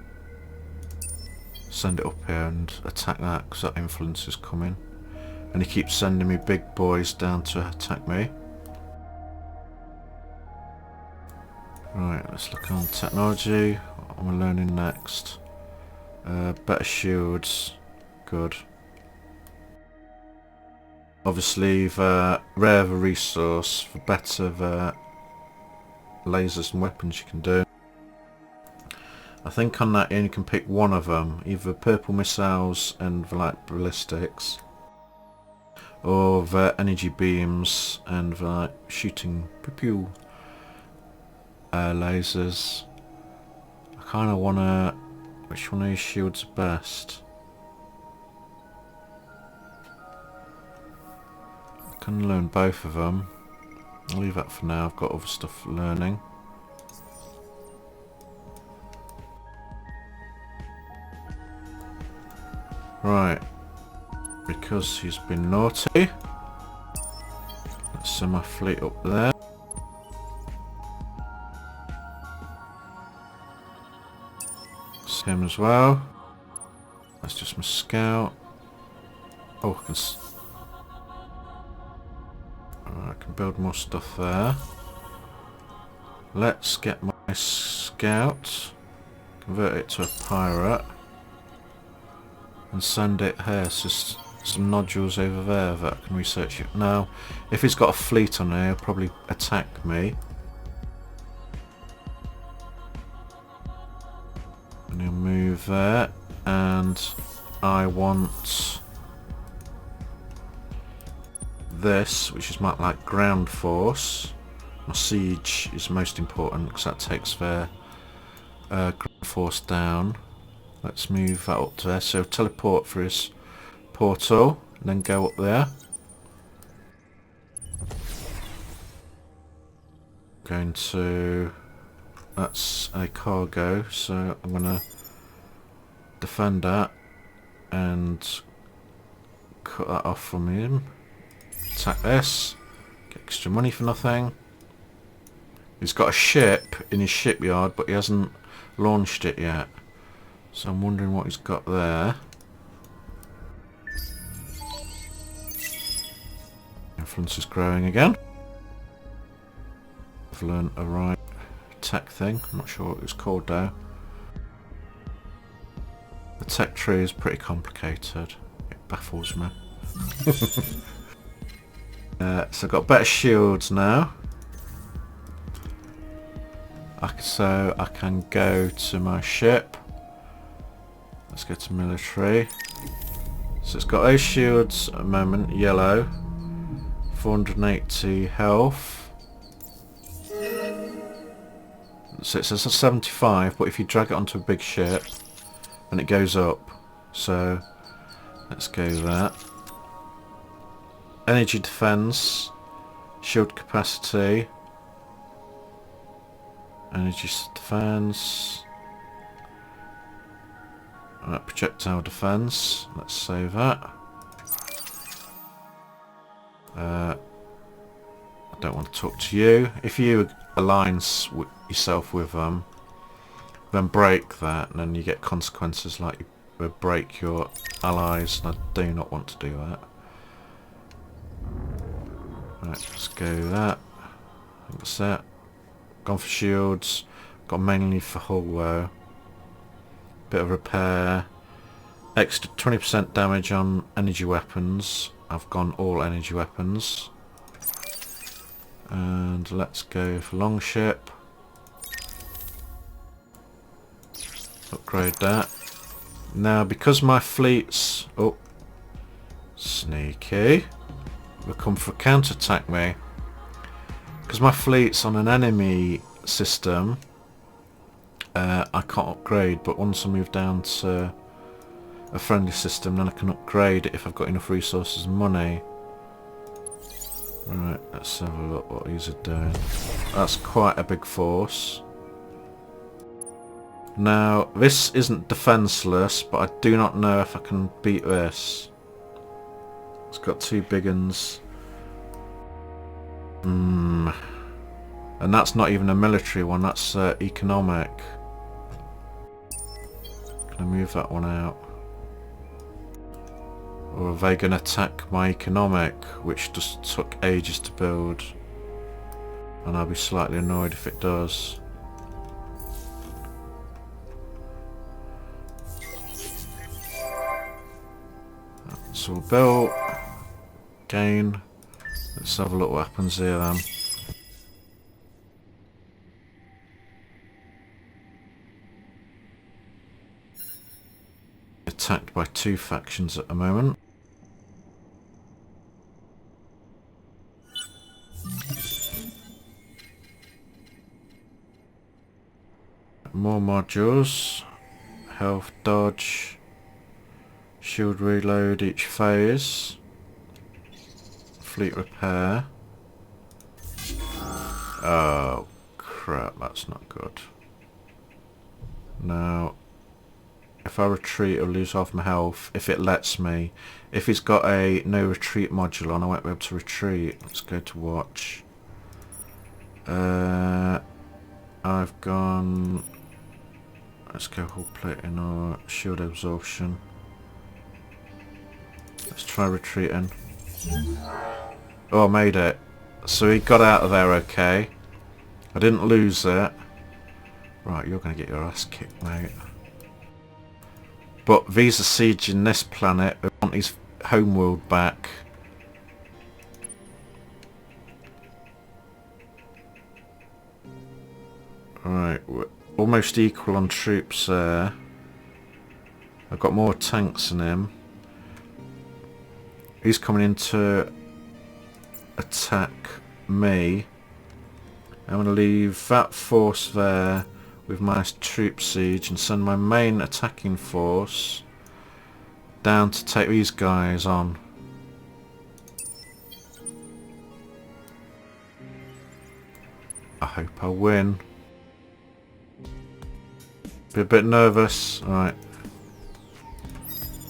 Send it up here and attack that because that influence is coming. And he keeps sending me big boys down to attack me. Right, let's look on technology. What am I learning next? Better shields. Good. Obviously, the rarer the resource, the better the lasers and weapons you can do. I think on that you only can pick one of them, either purple missiles and the like ballistics, or the energy beams and the like shooting pew lasers. I kind of want to... Which one of these shields are best? I can learn both of them. I'll leave that for now, I've got other stuff learning. Right, because he's been naughty, let's send my fleet up there. It's him as well. That's just my scout. Oh, I can build more stuff there. Let's get my scout, convert it to a pirate. And send it here, so some nodules over there that I can research it. Now, if he's got a fleet on there, he'll probably attack me. And he'll move there, and I want this, which is my like ground force. My siege is most important because that takes their ground force down. Let's move that up to there. So teleport for his portal and then go up there. Going to... That's a cargo, so I'm going to defend that and cut that off from him. Attack this. Get extra money for nothing. He's got a ship in his shipyard, but he hasn't launched it yet. So I'm wondering what he's got there. Influence is growing again. I've learned a right tech thing. I'm not sure what it's called though. The tech tree is pretty complicated. It baffles me. So I've got better shields now. So I can go to my ship. Let's go to military. So it's got those shields at the moment, yellow. 480 health. So it says 75, but if you drag it onto a big ship, and it goes up. So let's go that. Energy defense, shield capacity, energy defense, projectile defense. Let's save that. I don't want to talk to you. If you align yourself with them, then break that, and then you get consequences like you break your allies, and I do not want to do that. Right, let's go that. I think that's it. Gone for shields. Got mainly for hull though. Bit of repair. Extra 20% damage on energy weapons. I've gone all energy weapons. And let's go for longship. Upgrade that. Now because my fleets... Oh. Sneaky. Will come for counterattack me. Because my fleet's on an enemy system, I can't upgrade, but once I move down to a friendly system, then I can upgrade it if I've got enough resources and money. Right, let's have a look what these are doing. That's quite a big force. Now, this isn't defenceless, but I do not know if I can beat this. It's got two big uns. And that's not even a military one, that's economic. Can I move that one out? Or are they going to attack my economic, which just took ages to build? And I'll be slightly annoyed if it does. That's all built. Gain. Let's have a look what happens here then. Attacked by two factions at the moment. More modules. Health dodge. Shield reload each phase. Fleet repair. Oh crap, that's not good. Now, if I retreat, I'll lose half my health if it lets me. If it's got a no retreat module on, I won't be able to retreat. Let's go to watch. I've gone... Let's go hull plating or shield absorption. Let's try retreating. Oh, I made it. So he got out of there okay. I didn't lose it. Right, you're going to get your ass kicked, mate. But these are sieging this planet. They want his homeworld back. Right, we're almost equal on troops there. I've got more tanks than him. He's coming in to attack me. I'm going to leave that force there with my troop siege and send my main attacking force down to take these guys on. I hope I win. Be a bit nervous. Alright.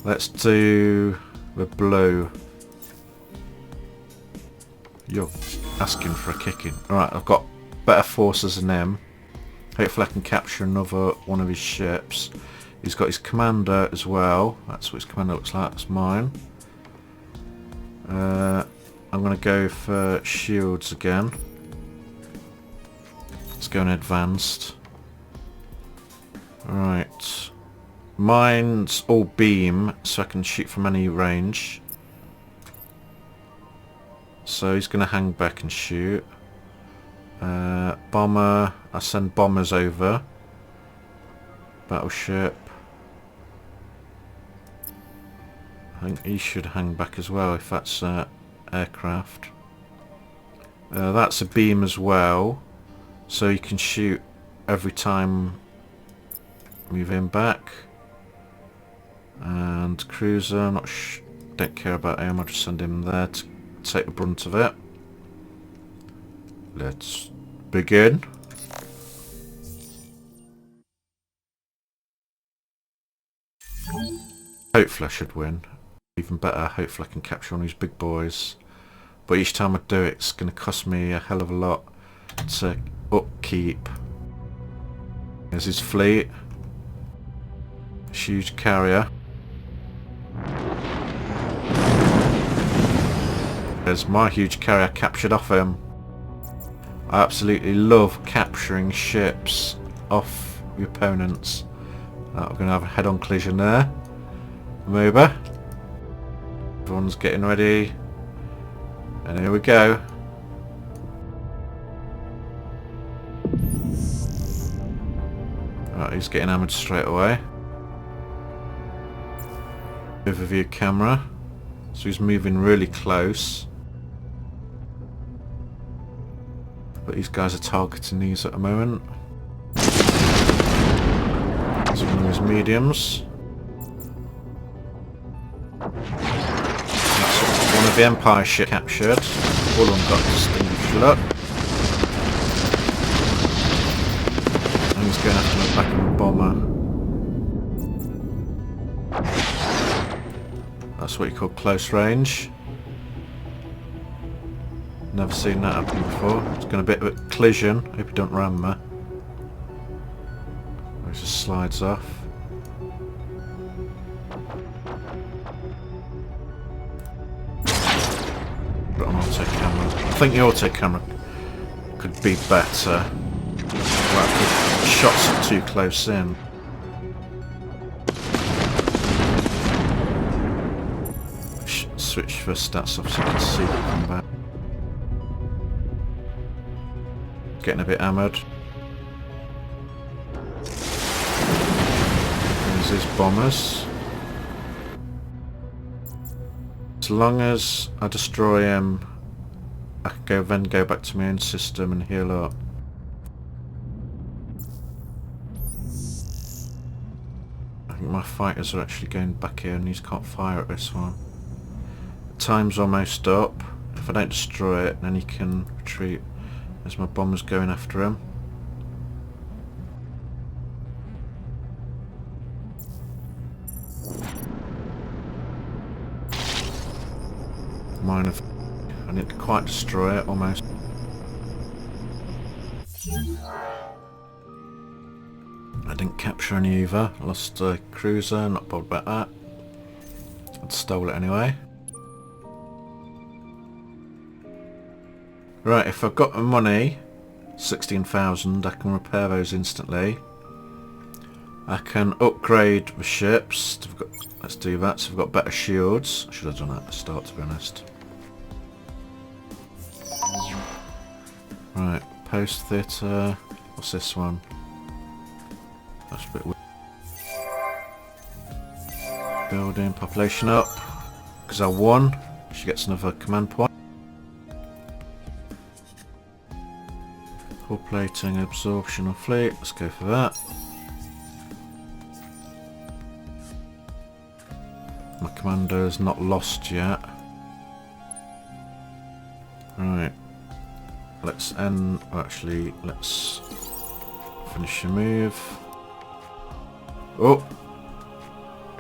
Let's do the blue. You're asking for a kicking. Alright, I've got better forces than him. Hopefully I can capture another one of his ships. He's got his commander as well. That's what his commander looks like. That's mine. I'm going to go for shields again. Let's go in advanced. Alright. Mine's all beam, so I can shoot from any range. So he's going to hang back and shoot. Bomber, I send bombers over. Battleship. I think he should hang back as well if that's aircraft. That's a beam as well, so you can shoot every time. Move him back. And cruiser, don't care about him, I'll just send him there to take the brunt of it. Let's begin. Hopefully I should win. Even better, hopefully I can capture one of these big boys. But each time I do it, it's going to cost me a hell of a lot to upkeep. There's his fleet. Huge carrier. There's my huge carrier captured off him. I absolutely love capturing ships off the opponents. We're going to have a head-on collision there. Mover. Everyone's getting ready. And here we go. Right, he's getting hammered straight away. Overview camera. So he's moving really close. But these guys are targeting these at the moment. That's one of his mediums. That's one of the Empire ships captured. All of them got distinguished look. And he's going after the back of a bomber. That's what you call close range. Never seen that happen before. It's going to be a bit of a collision. Hope you don't ram me. It just slides off. Got an auto camera. I think the auto camera could be better. Well, the shots are too close in. Switch for stats off so you can see the combat. Getting a bit hammered. There's his bombers. As long as I destroy him, I can then go back to my own system and heal up. I think my fighters are actually going back here and these can't fire at this one. Time's almost up. If I don't destroy it, then he can retreat. There's my bombers going after him. Mine, I didn't quite destroy it, almost. I didn't capture any either. I lost a cruiser, not bothered about that. I stole it anyway. Right, if I've got the money, 16,000, I can repair those instantly. I can upgrade the ships. Let's do that, so we've got better shields. I should have done that at the start, to be honest. Right, post theatre. What's this one? That's a bit weird. Building population up. Because I won. She gets another command point. Hull plating, absorption of fleet. Let's go for that. My commando's not lost yet. Right. Let's end. Actually, let's finish the move. Oh!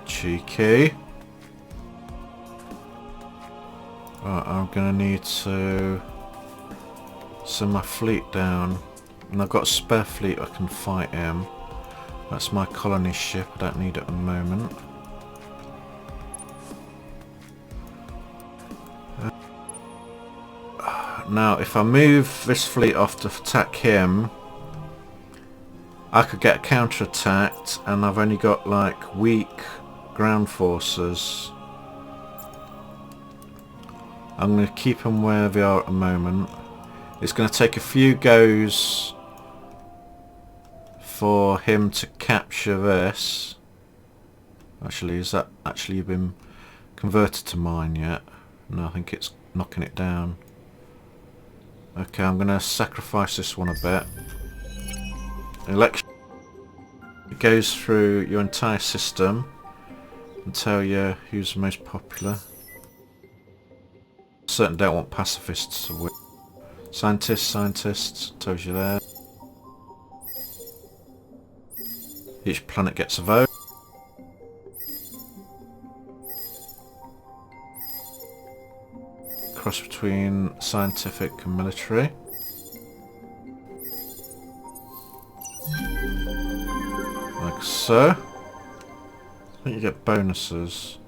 Cheeky. Right, I'm gonna need to send my fleet down. And I've got a spare fleet, I can fight him. That's my colony ship, I don't need it at the moment. Now, if I move this fleet off to attack him, I could get counter-attacked, and I've only got like weak ground forces. I'm going to keep them where they are at the moment. It's going to take a few goes for him to capture this. Actually, is that actually been converted to mine yet? No, I think it's knocking it down. Okay, I'm going to sacrifice this one a bit. Election. It goes through your entire system. and tell you who's the most popular. Certainly don't want pacifists to win. Scientists, tells you there. Each planet gets a vote. Cross between scientific and military. Like so. I think you get bonuses.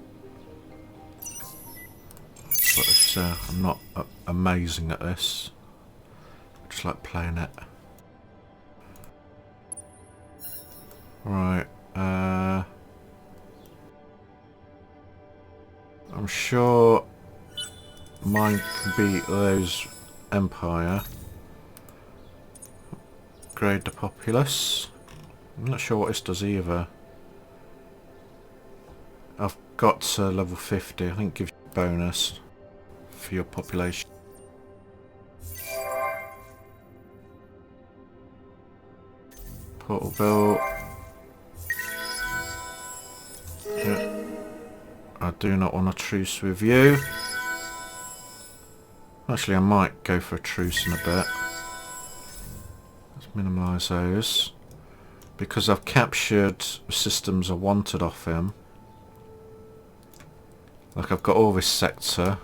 But it's, I'm not amazing at this. I just like playing it. Right. I'm sure mine can beat those Empire. Grade the populace. I'm not sure what this does either. I've got to level 50. I think it gives you a bonus for your population. Portal built. Yeah. I do not want a truce with you. Actually, I might go for a truce in a bit. Let's minimise those. Because I've captured systems I wanted off him. Like I've got all this sector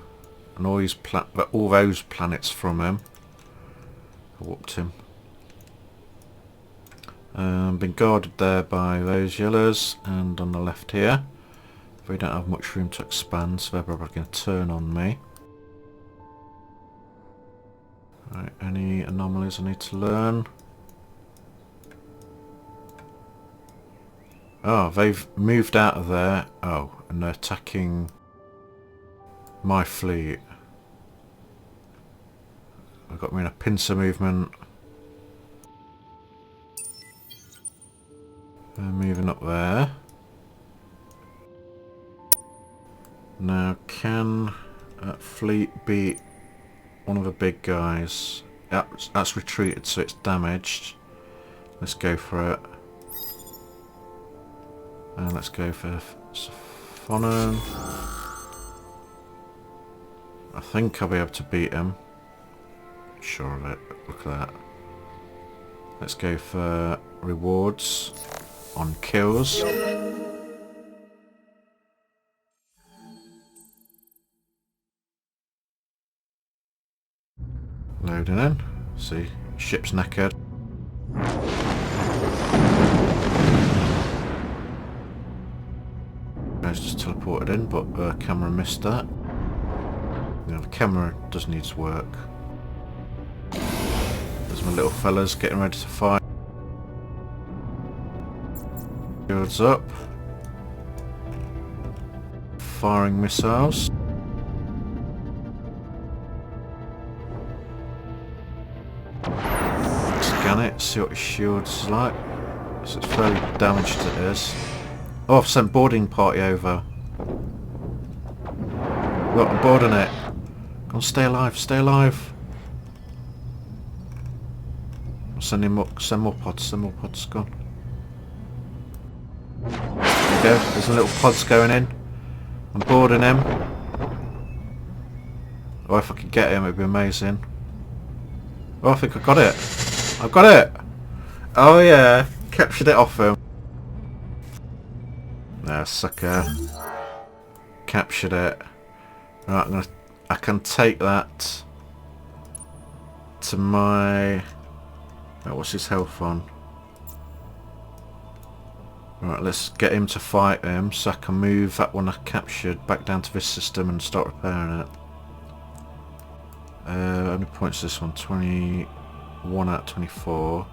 and all these all those planets from him. I whooped him. Been guarded there by those yellows, and on the left here. We don't have much room to expand, so they're probably going to turn on me. Right, any anomalies I need to learn? Oh, they've moved out of there. Oh, and they're attacking my fleet. I've got me in a pincer movement. They're moving up there. Now, can that fleet beat one of the big guys? That's retreated, so it's damaged. Let's go for it. And let's go for Phonon. I think I'll be able to beat him. Sure of it. Look at that. Let's go for rewards on kills. Loading in. See, ship's knackered. Guys just teleported in, but the camera missed that. You know, the camera does need to work. There's my little fellas getting ready to fight. Shields up. Firing missiles. Scan it, see what his shield's like. So it's fairly damaged it is. Oh, I've sent boarding party over. Look, I'm boarding it. Go on, stay alive, stay alive. I'll send more pods, go on. There you go, there's a little pods going in. I'm boarding him. Oh, if I could get him, it'd be amazing. Oh, I think I got it. I've got it! Oh yeah, captured it off him. Nah, sucker. Captured it. Right, I can take that to my... Oh, what's his health on? Right, let's get him to fight him so I can move that one I captured back down to this system and start repairing it. How many points is this one? 21 out of 24.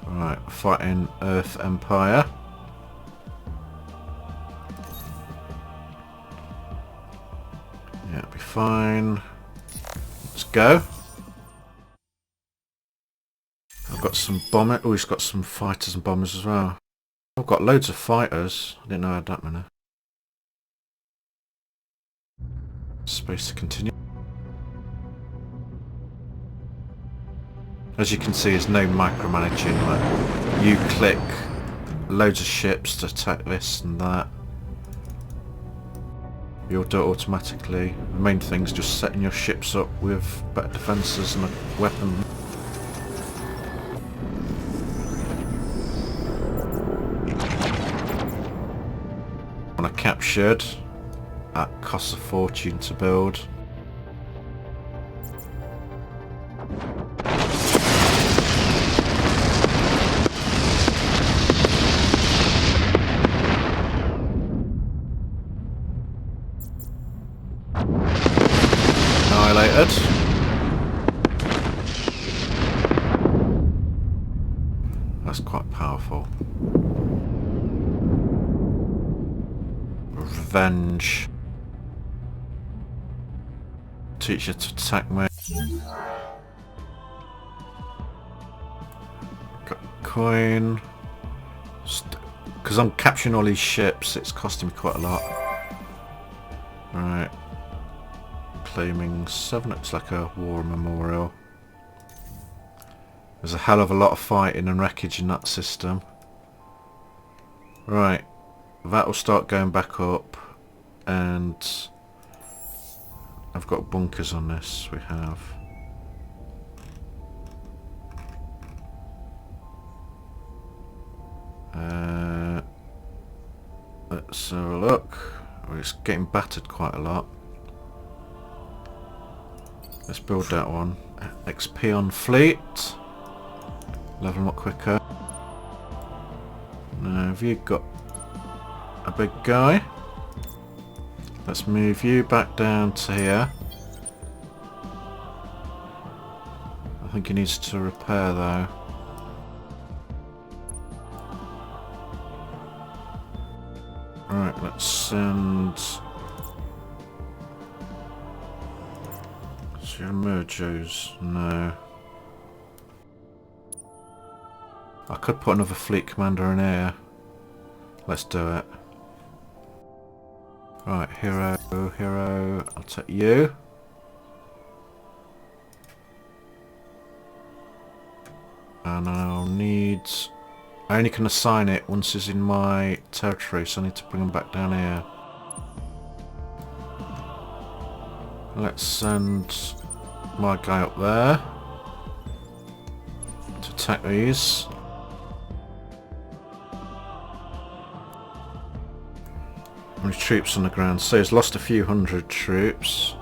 Right, fighting Earth Empire. Yeah, it'll be fine. Let's go. I've got some bomber. Oh, he's got some fighters and bombers as well. I've got loads of fighters. I didn't know I had that many. Space to continue. As you can see, there's no micromanaging. Like, you click loads of ships to attack this and that. You'll do it automatically. The main thing is just setting your ships up with better defences and a weapon. When I captured, that costs a fortune to build. Annihilated. That's quite powerful. Revenge. Teach you to attack me. Got coin. Because I'm capturing all these ships, it's costing me quite a lot. Right. Claiming 7, it's like a war memorial. There's a hell of a lot of fighting and wreckage in that system. Right. That will start going back up, and I've got bunkers on this. We have let's have a look. Oh, it's getting battered quite a lot. Let's build that one. XP on fleet. Level them up quicker. Now have you got a big guy? Let's move you back down to here. I think he needs to repair though. Right, let's send Mergos. No. I could put another fleet commander in here. Let's do it. Right, hero, I'll take you. And I'll need... I only can assign it once it's in my territory, so I need to bring them back down here. Let's send my guy up there to attack these. How many troops on the ground? So he's lost a few hundred troops.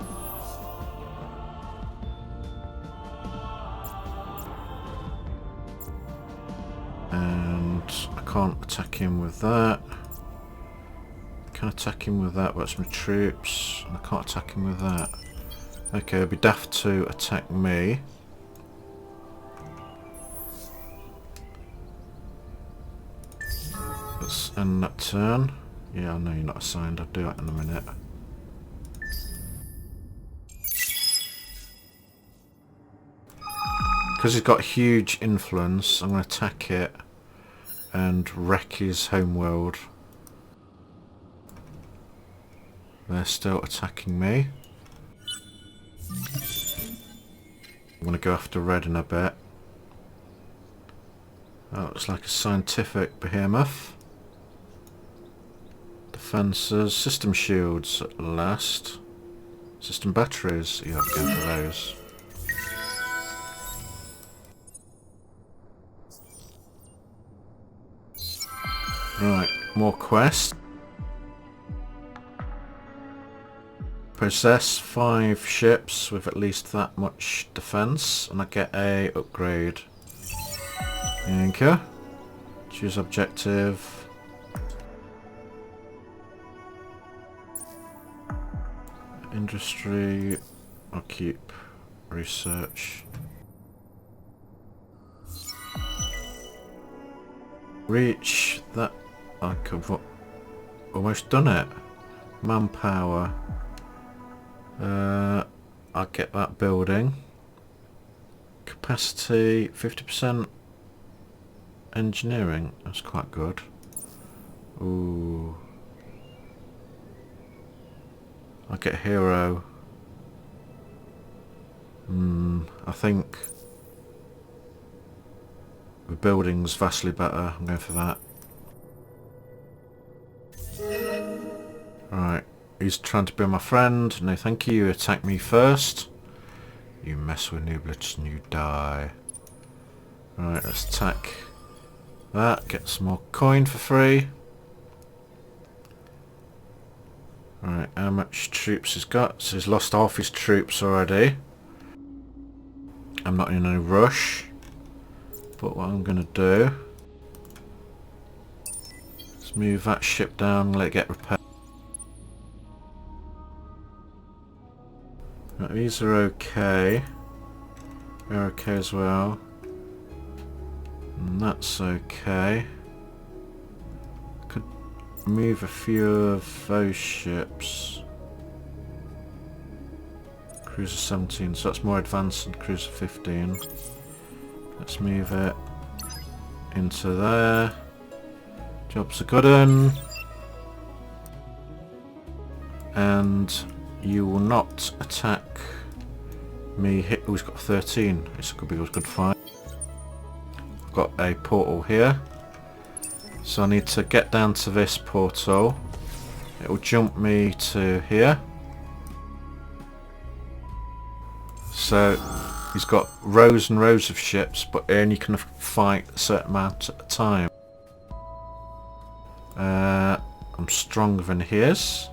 And I can't attack him with that. I can attack him with that, but it's my troops. And I can't attack him with that. Okay, it'd be daft to attack me. Let's end that turn. Yeah, I know you're not assigned. I'll do that in a minute. Because he's got huge influence, I'm going to attack it and wreck his homeworld. They're still attacking me. I'm going to go after red in a bit. That looks like a scientific behemoth. Defences, system shields at last. System batteries, you have to go for those. Right, more quests. Possess 5 ships with at least that much defense, and I get a upgrade. Anchor. Choose objective. Industry. I'll keep research. Reach that. I could almost done it. Manpower. I'll get that building. Capacity 50%. Engineering. That's quite good. Ooh. I'll get hero. I think the building's vastly better. I'm going for that. He's trying to be my friend. No thank you, you attack me first. You mess with Nooblets and you die. Right, let's attack that, get some more coin for free. Right, how much troops he's got? So he's lost half his troops already. I'm not in a rush. But what I'm going to do is move that ship down and let it get repaired. Right, these are okay. They're okay as well. And that's okay. Could move a few of those ships. Cruiser 17, so that's more advanced than Cruiser 15. Let's move it into there. Job's a good one. And you will not attack me. Oh, he's got 13. This could be a good fight. I've got a portal here. So I need to get down to this portal. It will jump me to here. So he's got rows and rows of ships, but only can fight a certain amount at a time. I'm stronger than he is.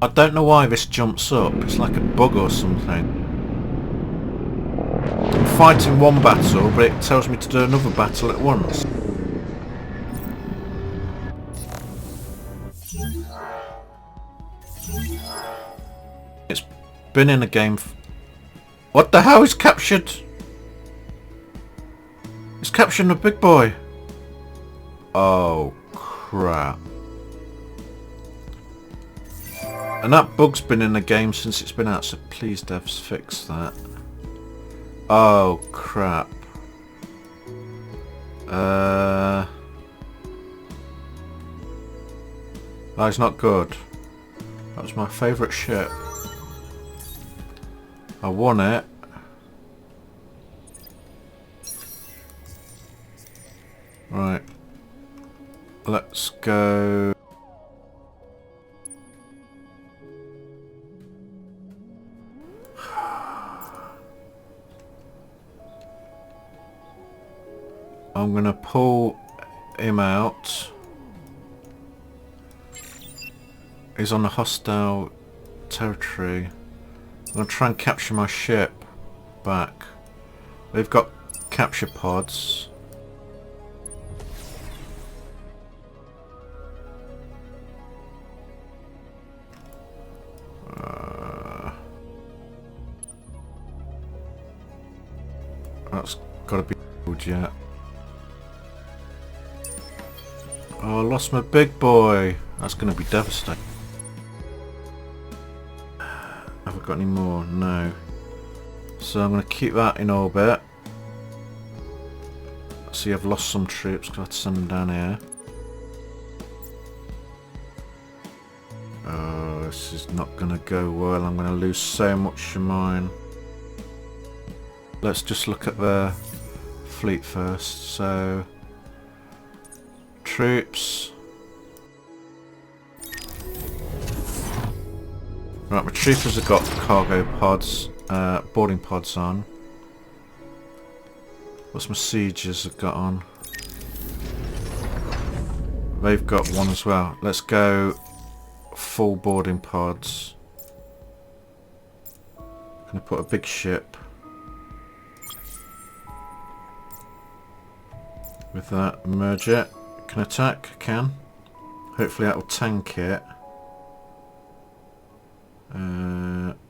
I don't know why this jumps up. It's like a bug or something. I'm fighting one battle, but it tells me to do another battle at once. It's been in a game. What the hell is captured? It's capturing a big boy. Oh crap. And that bug's been in the game since it's been out, so please devs fix that. Oh crap. That's not good. That was my favourite ship. I won it. Right. Let's go. I'm going to pull him out. He's on a hostile territory. I'm going to try and capture my ship back. They've got capture pods. That's got to be good yet. Oh, I lost my big boy. That's going to be devastating. Have I got any more? No. So I'm going to keep that in orbit. See, I've lost some troops because I had to send them down here. Oh, this is not going to go well. I'm going to lose so much of mine. Let's just look at the fleet first. So, troops. Right, my troopers have got cargo pods, boarding pods on. What's my sieges have got on? They've got one as well. Let's go full boarding pods. Gonna put a big ship. With that, merge it. Can attack? Can. Hopefully that will tank it.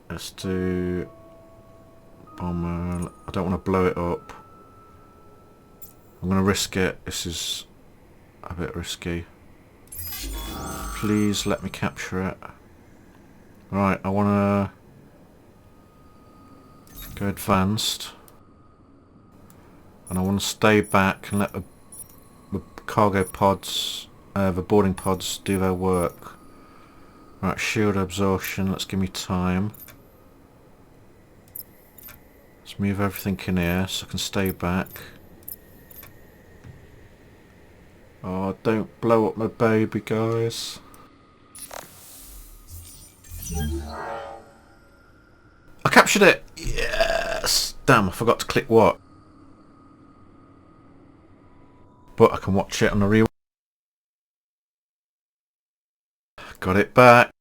Let's do bomber. I don't want to blow it up. I'm going to risk it. This is a bit risky. Please let me capture it. Right, I want to go advanced. And I want to stay back and let the cargo pods, the boarding pods do their work. Right, shield absorption, let's give me time. Let's move everything in here so I can stay back. Oh, don't blow up my baby, guys. I captured it! Yes! Damn, I forgot to click what. But I can watch it on the rewind. Got it back.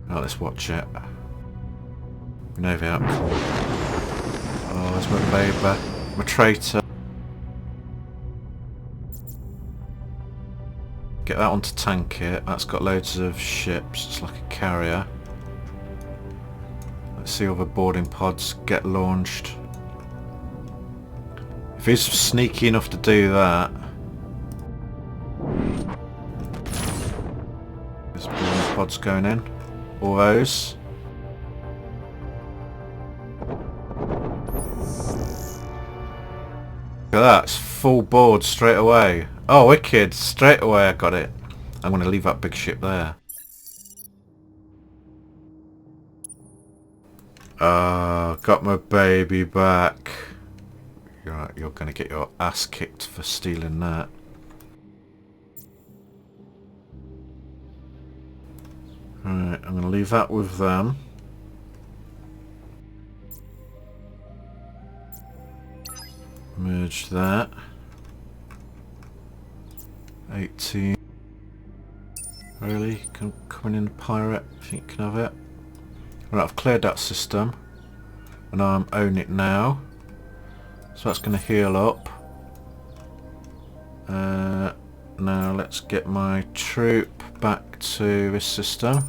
Now let's watch it. We know the outcome. Oh, there's my baby. My traitor. Get that onto tank it. That's got loads of ships. It's like a carrier. Let's see all the boarding pods get launched. If he's sneaky enough to do that. There's boarding pods going in. All those. Look at that. It's full board straight away. Oh, wicked. Straight away I got it. I'm going to leave that big ship there. Got my baby back. You're going to get your ass kicked for stealing that. Alright, I'm going to leave that with them. Merge that. 18. Really? Coming in the pirate? I think you can have it. Right, I've cleared that system. And I'm owning it now. So that's going to heal up. Now let's get my troop back to this system.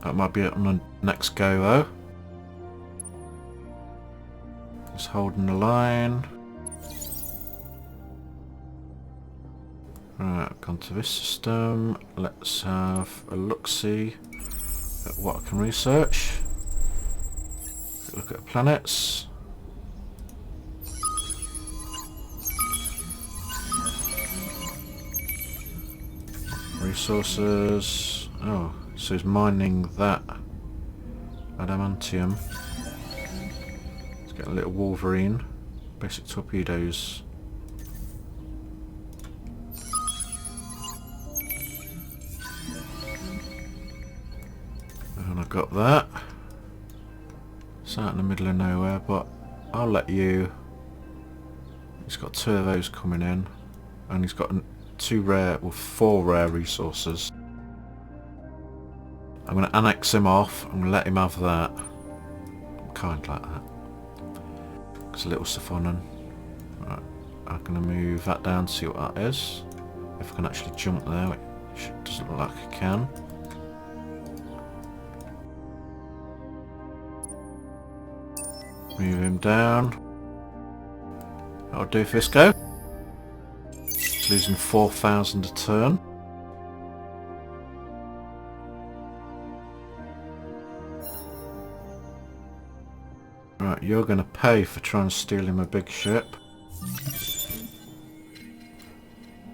That might be on the next go though. Just holding the line. Right, gone to this system. Let's have a look-see at what I can research. Look at the planets. Resources. Oh, so he's mining that adamantium. Let's get a little Wolverine. Basic torpedoes. And I got that. It's out in the middle of nowhere, but I'll let you. He's got 2 of those coming in, and he's got 4 rare resources. I'm going to annex him off. I'm going to let him have that. I'm kind like that. There's a little stuff on him. Right, I'm going to move that down, see what that is. If I can actually jump there, which doesn't look like I can. Move him down. That'll do for this go. It's losing 4,000 a turn. Right, you're going to pay for trying to steal him a big ship.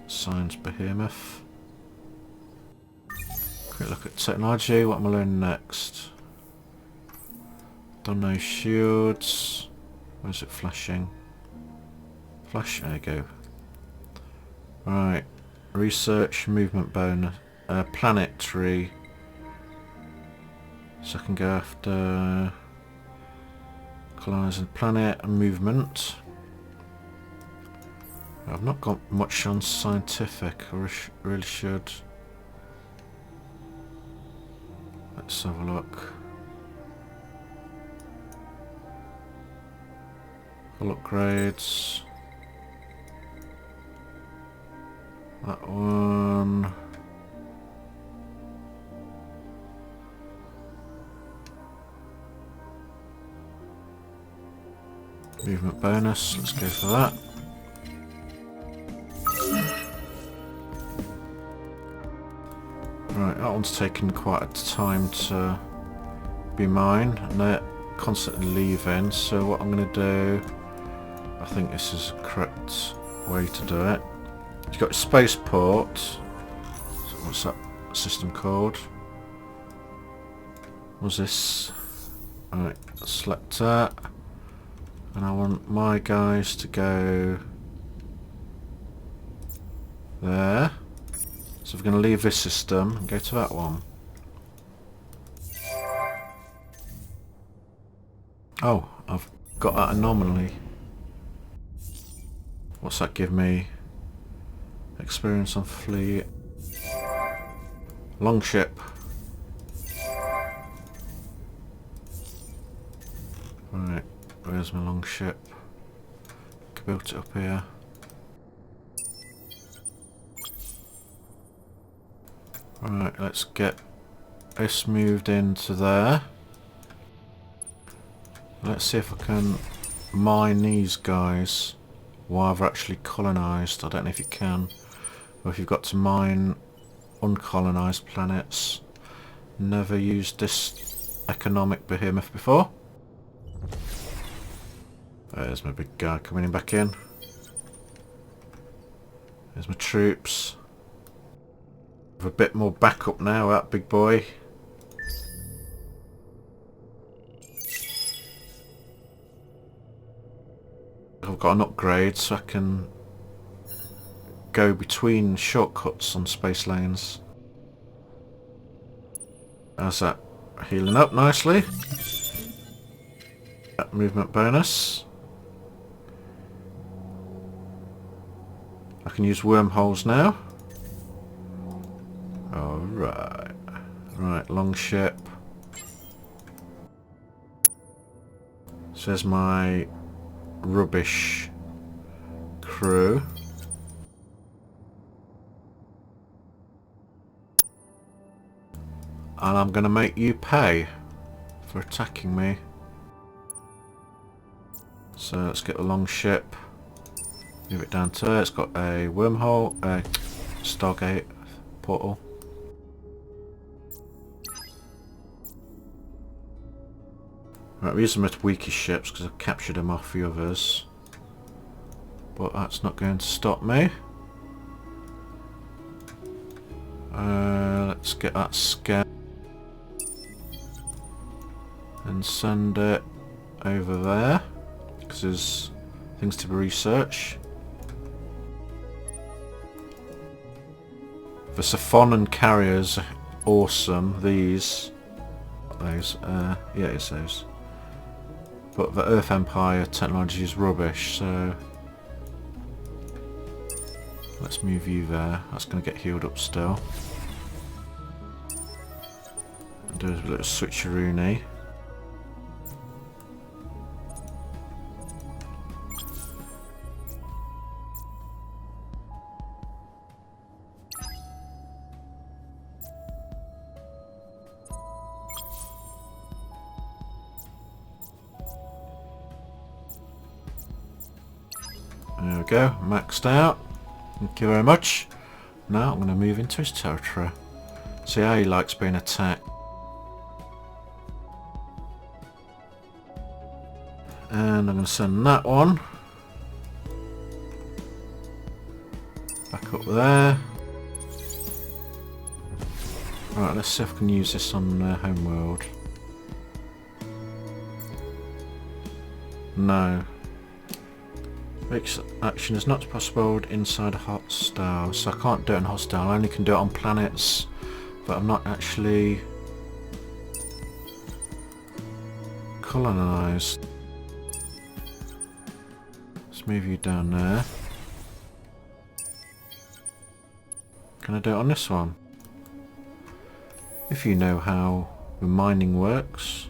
Signs Behemoth. Quick look at technology. What am I learning next? Done no shields. Where's it flashing? Flash, there you go. Right. Research, movement bonus, planetary. So I can go after colonizing planet and movement. I've not got much on scientific. I really should. Let's have a look. Full upgrades. That one. Movement bonus. Let's go for that. Right, that one's taken quite a time to be mine, and they're constantly leaving. So what I'm going to do, I think this is the correct way to do it, You've got spaceport. So what's that system called? What's this? Alright, select that. And I want my guys to go there. So we're going to leave this system and go to that one. Oh, I've got that anomaly. What's that give me? Experience on fleet. Longship. Right, where's my longship? I built it up here. Right, let's get this moved into there. Let's see if I can mine these guys while they're actually colonised. I don't know if you can, or if you've got to mine uncolonised planets. Never used this economic behemoth before. There's my big guy coming back in. There's my troops. With a bit more backup now, that big boy. I've got an upgrade so I can go between shortcuts on space lanes. How's that? Healing up nicely. That movement bonus. I can use wormholes now. Alright. Right, longship. So there's my rubbish crew. And I'm going to make you pay for attacking me. So let's get the longship. Move it down to there. It's got a wormhole, a Stargate portal. Right, we're using my weakest ships because I've captured them off the others. But that's not going to stop me. Let's get that scan and send it over there because there's things to research. The Sophonon carriers are awesome. These, those, yeah, it's those. But the Earth Empire technology is rubbish, so let's move you there. That's going to get healed up still. And do a little switcheroony. There we go, maxed out. Thank you very much. Now I'm going to move into his territory. See how he likes being attacked. And I'm going to send that one back up there. Right, let's see if I can use this on homeworld. No. Action is not possible inside a hostile, so I can't do it on hostile. I only can do it on planets, but I'm not actually colonised. Let's move you down there. Can I do it on this one? If you know how the mining works.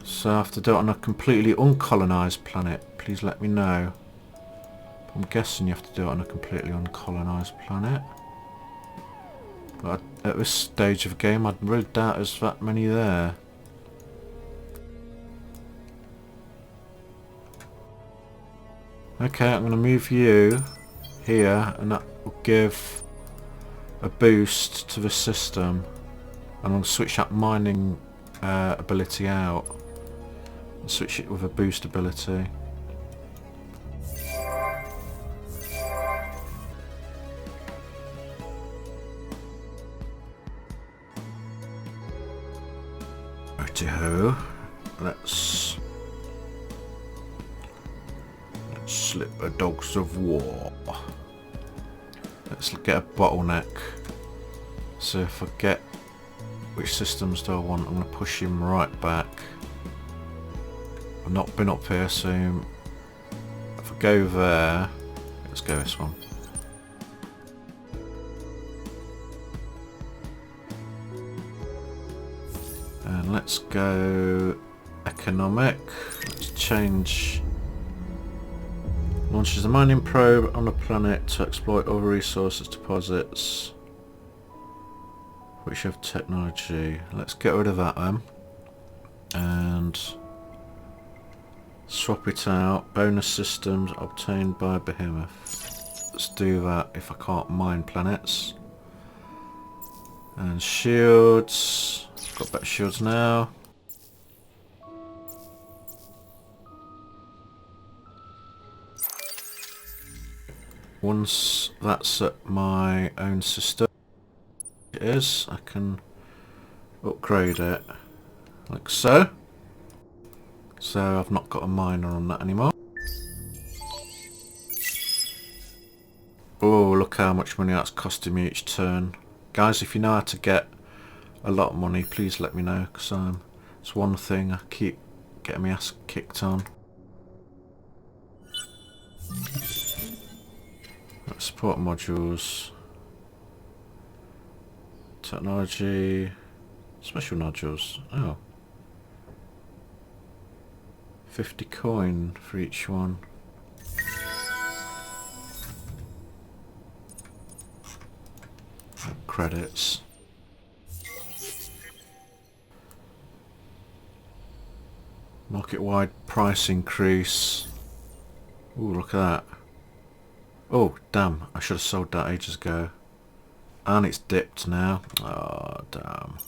So I have to do it on a completely uncolonised planet. Please let me know. I'm guessing you have to do it on a completely uncolonised planet. But at this stage of the game, I really doubt there's that many there. Okay, I'm going to move you here, and that will give a boost to the system. And I'm going to switch that mining ability out. Switch it with a boost ability. Righty-ho. Let's slip a dogs of war. Let's get a bottleneck. So if I get which systems do I want, I'm going to push him right back. I've not been up here, so if I go there, let's go this one. And let's go economic. Let's change. Launches a mining probe on a planet to exploit other resources deposits which have technology. Let's get rid of that then. And swap it out. Bonus systems obtained by Behemoth. Let's do that if I can't mine planets. And shields. Got better shields now. Once that's at my own system, it is, I can upgrade it like so. So I've not got a miner on that anymore. Oh, look how much money that's costing me each turn. Guys, if you know how to get a lot of money, please let me know, because it's one thing I keep getting my ass kicked on. Support modules, technology, special nodules. Oh, 50 coin for each one. Credits. Market-wide price increase. Ooh, look at that. Oh, damn. I should have sold that ages ago. And it's dipped now. Oh, damn.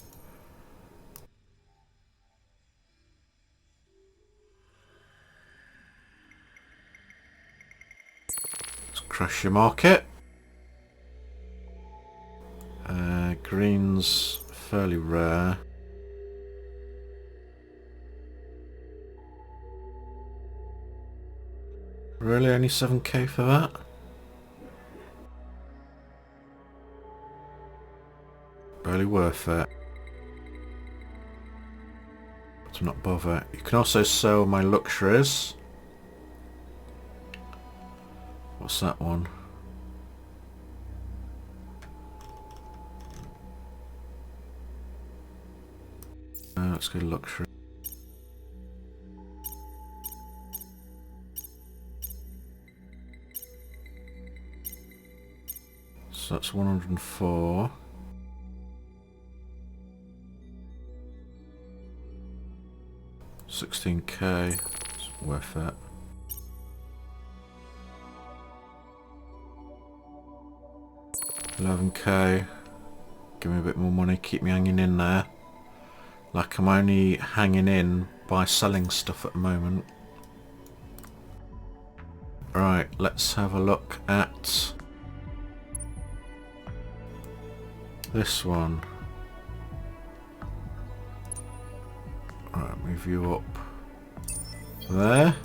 Let's crash your market. Green's fairly rare. Really? Only 7k for that? Barely worth it. But I'm not bothered. You can also sell my luxuries. What's that one? Let's go luxury. So that's 104. $16k. It's worth it. $11k. Give me a bit more money, keep me hanging in there. Like I'm only hanging in by selling stuff at the moment. Right, let's have a look at this one. Right, move you up there.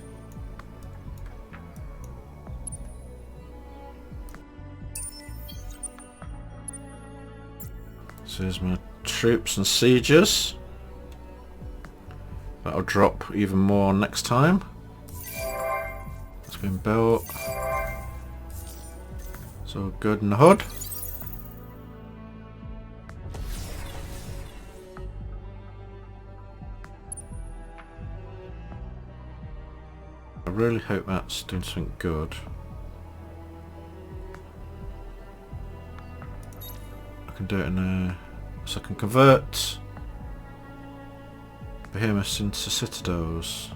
So here's my troops and sieges. That'll drop even more next time. It's been built. It's all good in the hood. I really hope that's doing something good. I can do it in a... So I can convert Behemoths into citadels.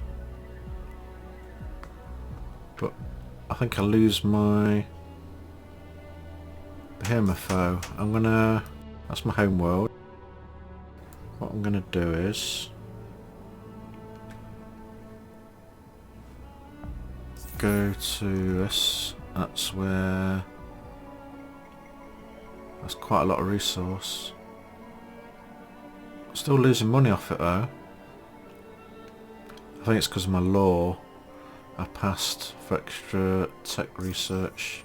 But I think I lose my Behemoth though. I'm gonna... That's my home world. What I'm gonna do is... go to this. That's where... That's quite a lot of resource. Still losing money off it though. I think it's because of my law. I passed for extra tech research.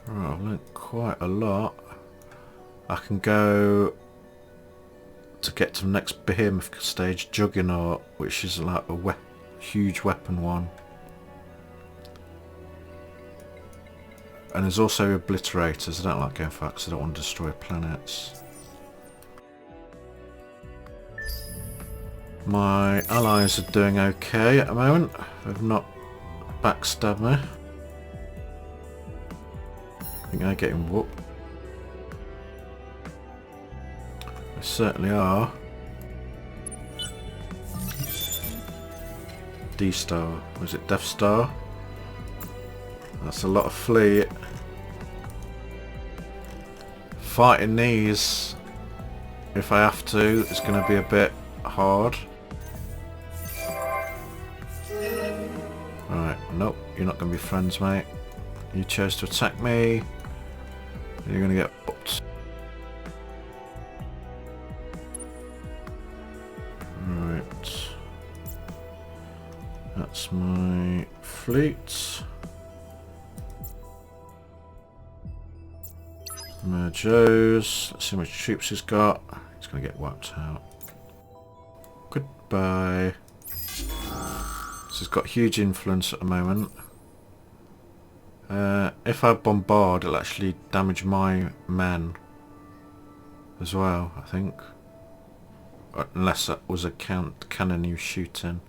Right, I've learnt quite a lot. I can go to get to the next Behemoth stage, Juggernaut, which is like a huge weapon one. And there's also obliterators. I don't like going for that because I don't want to destroy planets. My allies are doing okay at the moment. They've not backstabbed me. I think they're getting whooped. They certainly are. D-Star. Was it Death Star? That's a lot of fleet. Fighting these, if I have to, is going to be a bit hard. Right, nope, you're not going to be friends, mate. You chose to attack me. You're going to get whooped. Right. That's my fleet. Merge those. Let's see how much troops he's got. He's going to get wiped out. Goodbye. So he's got huge influence at the moment. If I bombard, it'll actually damage my men as well, I think. Unless that was a cannon he was shooting.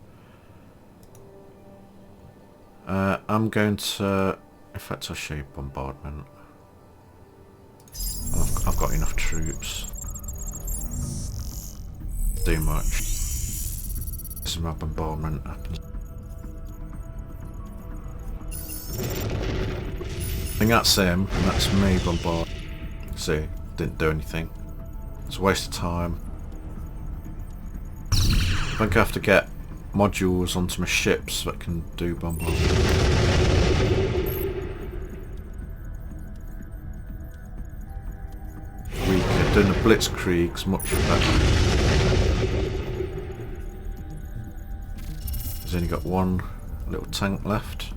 I'm going to... In fact, I'll show you bombardment. I've got enough troops. Do much. This is my bombardment. I think that's him, and that's me bombard. See, didn't do anything. It's a waste of time. I think I have to get modules onto my ships that can do bombardment. Doing the blitzkrieg's much better. He's only got one little tank left.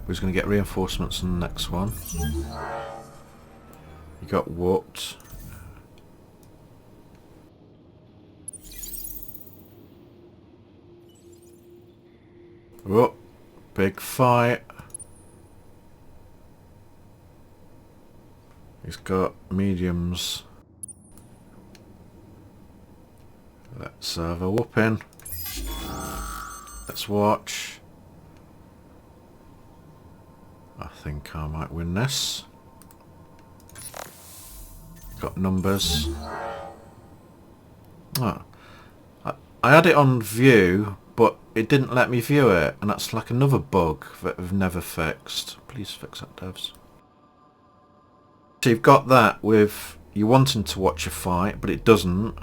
He's going to get reinforcements on the next one. He got whooped. Oh, big fight. He's got mediums. Let's have a whooping. Let's watch. I think I might win this. Got numbers. Oh. I had it on view, but it didn't let me view it, and that's like another bug that I've never fixed. Please fix that, devs. So you've got that with you wanting to watch a fight, but it doesn't.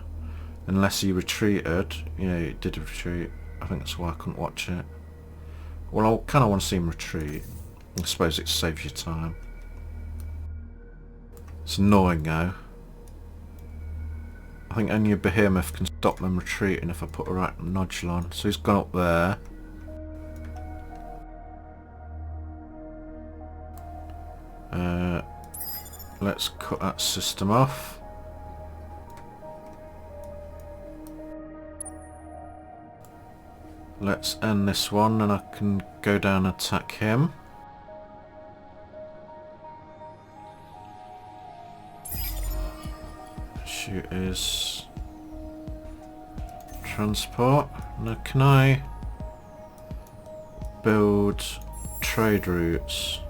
Unless he retreated. Yeah, he did retreat. I think that's why I couldn't watch it. Well, I kind of want to see him retreat. I suppose it saves you time. It's annoying though. I think only a Behemoth can stop them retreating if I put a right nodule on. So he's gone up there. Let's cut that system off. Let's end this one and I can go down and attack him. Shoot his transport. Now can I build trade routes?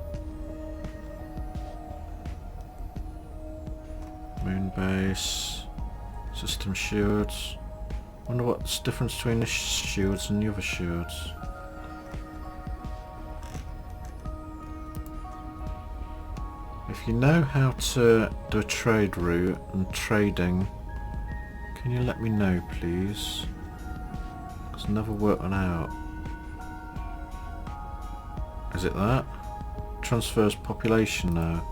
Moon base, system shields. Wonder what's the difference between this shields and the other shields. If you know how to do a trade route and trading, can you let me know please? Because I've never worked one out. Is it that? Transfers population now.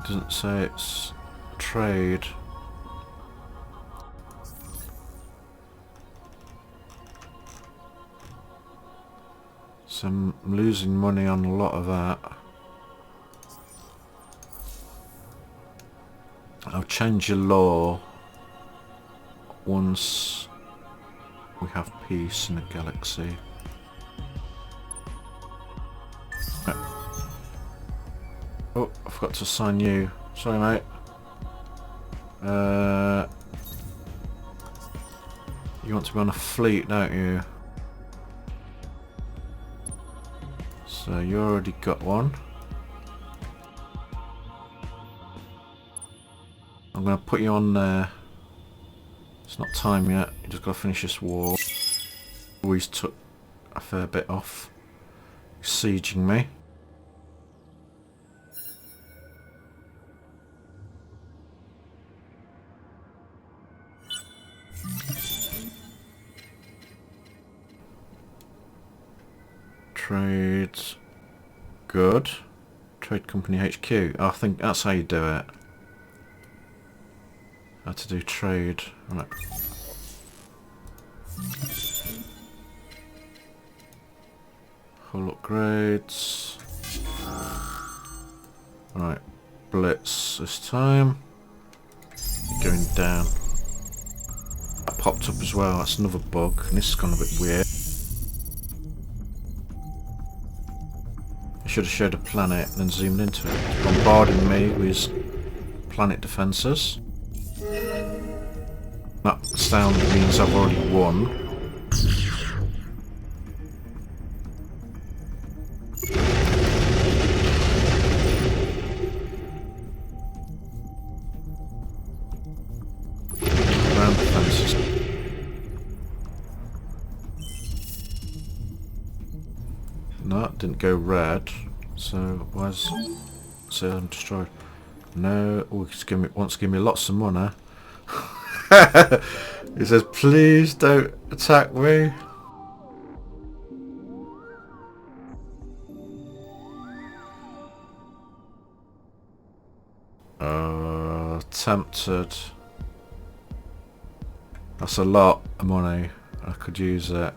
Doesn't say it's trade. So I'm losing money on a lot of that. I'll change your law once we have peace in the galaxy. Oh, I forgot to assign you. Sorry, mate. You want to be on a fleet, don't you? So you already got one. I'm going to put you on there. It's not time yet. You just got to finish this war. Always took a fair bit off. Sieging me. Trades. Good. Trade Company HQ. I think that's how you do it. How to do trade. Right. Hull upgrades. Right. Blitz this time. You're going down. That popped up as well. That's another bug. And this has gone a bit weird. I should have showed a planet and then zoomed into it. It's bombarding me with planet defences. That sound means I've already won. Ground defences. No, it didn't go red. So why's Salem destroyed? No, oh, wants to give me lots of money. He says, please don't attack me. Tempted. That's a lot of money. I could use it.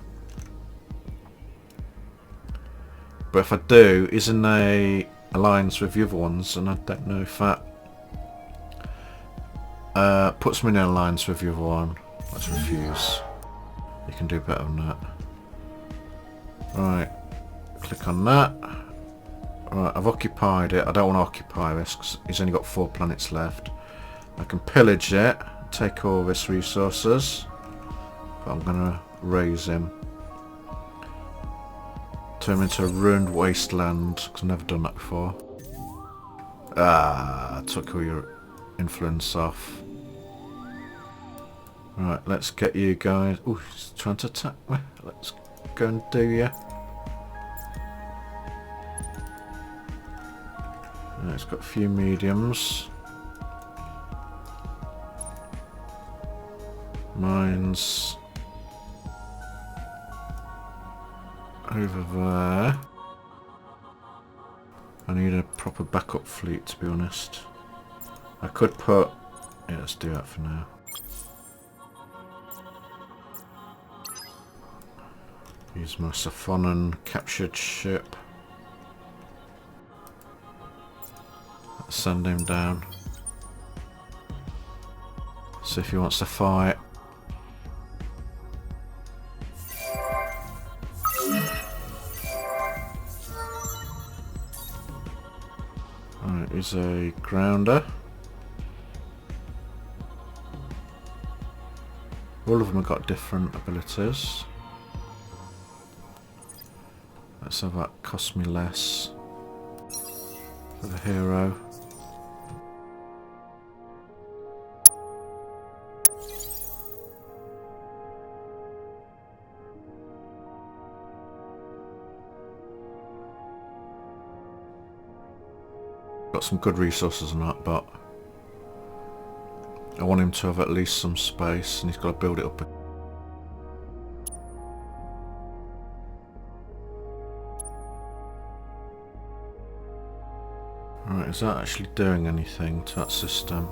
But if I do, he's in a alliance with the other ones, and I don't know if that puts me in an alliance with the other one. Let's refuse. You can do better than that. Right, click on that. Right, I've occupied it. I don't want to occupy this because he's only got 4 planets left. I can pillage it, take all of his resources, but I'm going to raise him. Turn him into a ruined wasteland, because I've never done that before. Ah, took all your influence off. Right, let's get you guys. Oh, he's trying to attack me. Let's go and do you. Right, it's got a few mediums. Mine's over there. I need a proper backup fleet, to be honest. I could put... Yeah, let's do that for now. Use my Saphonon captured ship. Let's send him down. See if he wants to fight. Alright, he's a grounder. All of them have got different abilities. Let's have that cost me less for the hero. Got some good resources on that, but I want him to have at least some space, and he's got to build it up. Right, is that actually doing anything to that system?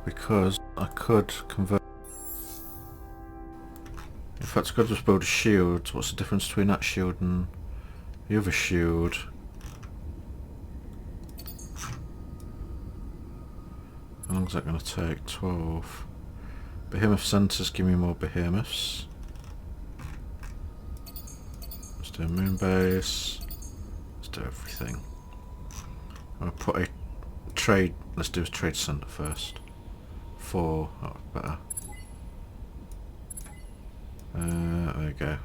Because I could convert... In fact, I could just build a shield. What's the difference between that shield and the other shield? How long is that going to take? 12. Behemoth centres give me more behemoths. Let's do a moon base. Let's do everything. I'll put a trade... Let's do a trade centre first. 4. Oh, better. There you go.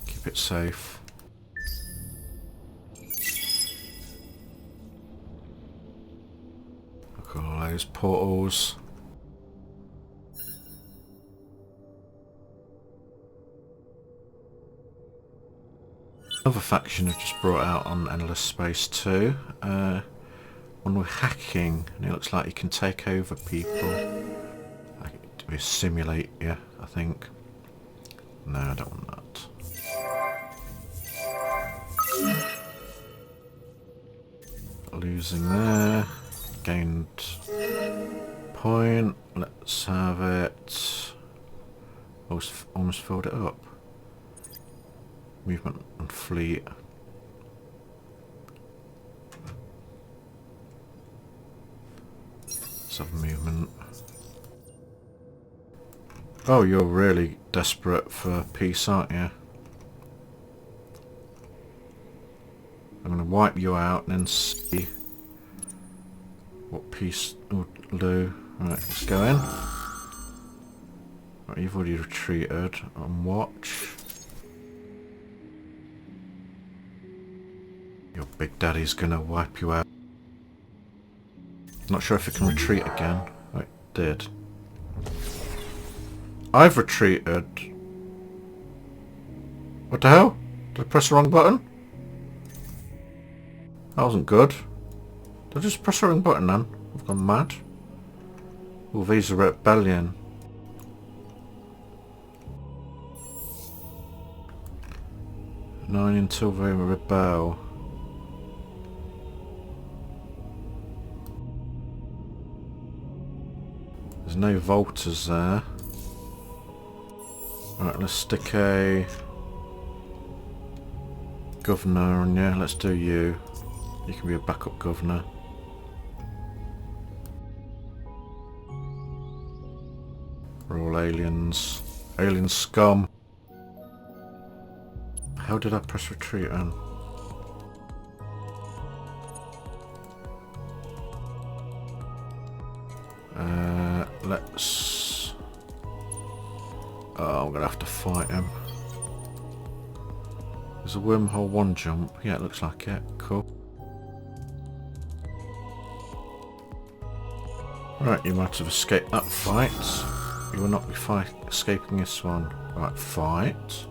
Keep it safe. Look at all those portals. Another faction I've just brought out on Endless Space 2. One with hacking, and it looks like you can take over people. Like it simulate, yeah, I think. No, I don't want that. Losing there. Gained point. Let's have it. Almost filled it up. Movement and fleet. Let's have movement. Oh, you're really desperate for peace, aren't you? I'm going to wipe you out and then see what peace will do. Right, let's go in. Right, you've already retreated. On watch. Your big daddy's going to wipe you out. Not sure if it can retreat again. Oh, it did. I've retreated. What the hell? Did I press the wrong button? That wasn't good. Did I just press the wrong button then? I've gone mad. Oh, these are rebellion. Nine until they rebel. There's no Volters there. Right, let's stick a governor on you. Let's do you. You can be a backup governor. We're all aliens. Alien scum. How did I press retreat on? Let's... Oh, I'm gonna have to fight him. There's a wormhole 1 jump. Yeah, it looks like it. Cool. Right, you might have escaped that fight. You will not be escaping this one. Right, fight.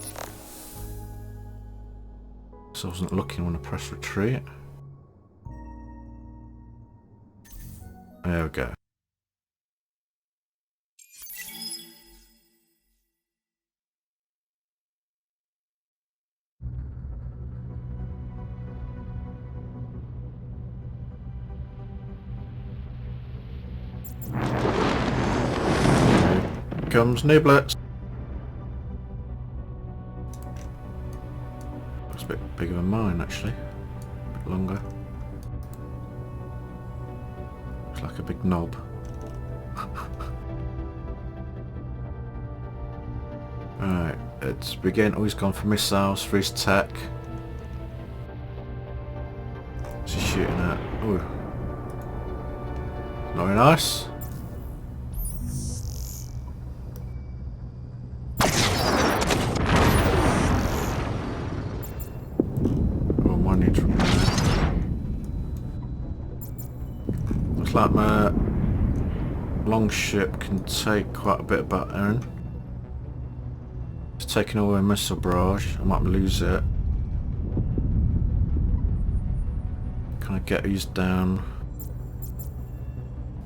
So I wasn't looking when I pressed retreat. There we go. Here comes Nooblets. It's a bit bigger than mine actually. A bit longer. It's like a big knob. Alright, it's beginning. Oh, he's gone for missiles for his tech. What's he shooting at? Oh, not very nice. Oh, mine needs repair. Looks like my longship can take quite a bit of battering. It's taking away a missile barrage. I might lose it. Can I get these down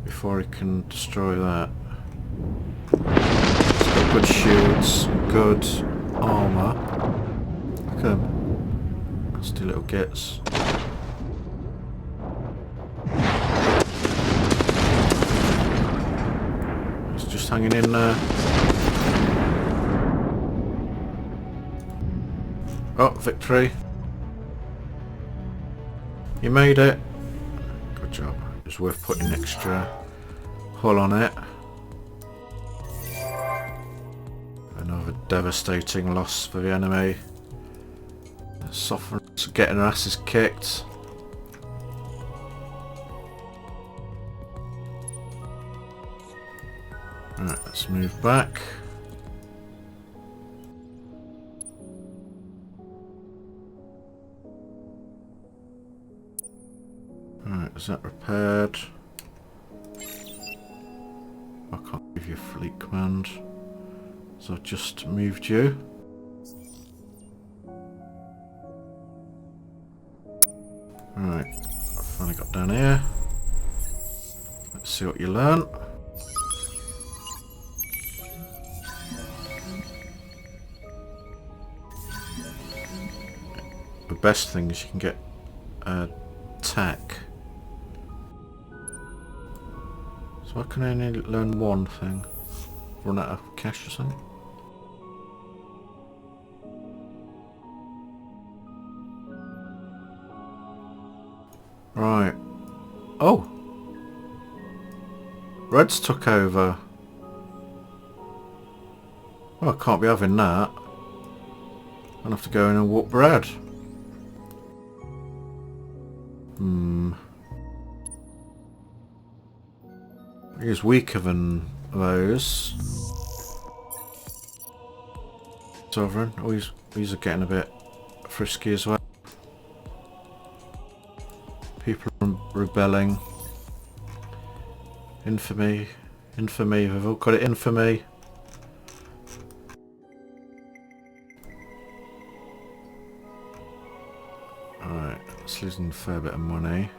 before he can destroy that? good shields, good armour. Look at them. Nasty little gits. It's just hanging in there. Oh, victory. You made it. Good job. It's worth putting extra hull on it. Another devastating loss for the enemy. The Sovereign's getting their asses kicked. Right, let's move back. Right, is that repaired? I can't give you a fleet command, so I've just moved you. Right, I've finally got down here. Let's see what you learn. The best thing is you can get attack. So I can only learn one thing. Run out of cash or something. Right. Oh! Red's took over. Well, I can't be having that. I'll have to go in and whoop Red. He's weaker than those. Sovereign. Oh, these are getting a bit frisky as well. People are rebelling. Infamy. Infamy. They've all got it in for me. Alright, it's losing a fair bit of money.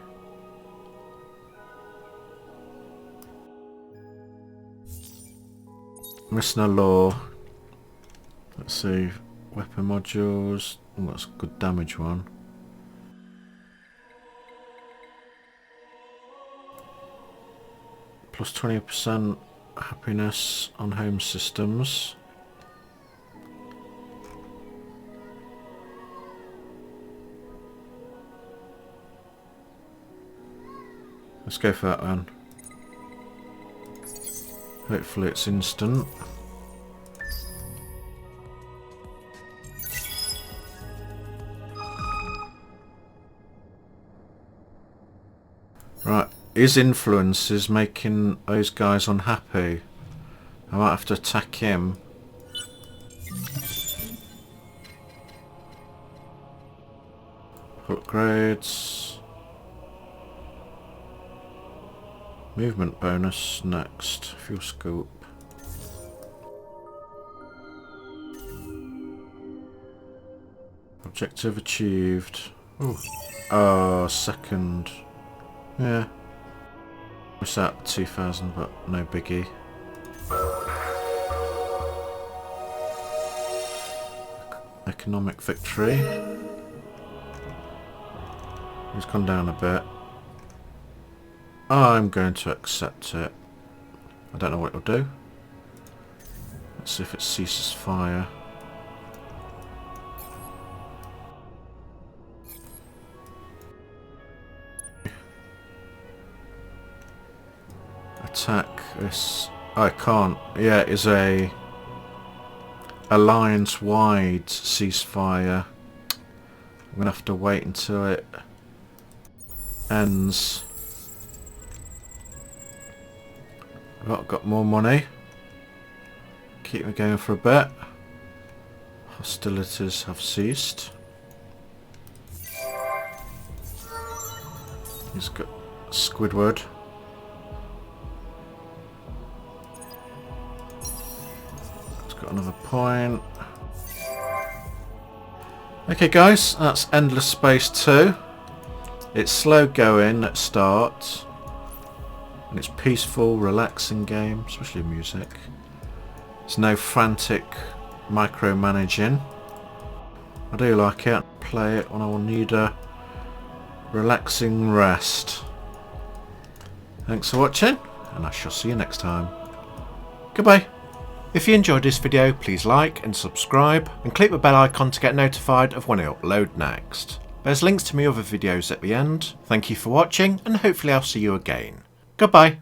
Missing a law. Let's see. Weapon modules. Oh, that's a good damage one. Plus 20% happiness on home systems. Let's go for that one. Hopefully it's instant. Right, his influence is making those guys unhappy. I might have to attack him. Upgrades. Movement bonus next. Fuel scope. Objective achieved. Ooh. Oh, second. Yeah. Miss out 2,000, but no biggie. Economic victory. He's gone down a bit. I'm going to accept it. I don't know what it'll do. Let's see if it ceases fire. Attack this. Oh, I can't. Yeah, it is a alliance-wide ceasefire. I'm gonna have to wait until it ends. I've got more money. Keep me going for a bit. Hostilities have ceased. He's got Squidward. It's got another point. Okay guys, that's Endless Space 2. It's slow going at start. And it's peaceful, relaxing game, especially music. There's no frantic micromanaging. I do like it. Play it when I will need a relaxing rest. Thanks for watching, and I shall see you next time. Goodbye. If you enjoyed this video, please like and subscribe, and click the bell icon to get notified of when I upload next. There's links to my other videos at the end. Thank you for watching, and hopefully I'll see you again. Goodbye.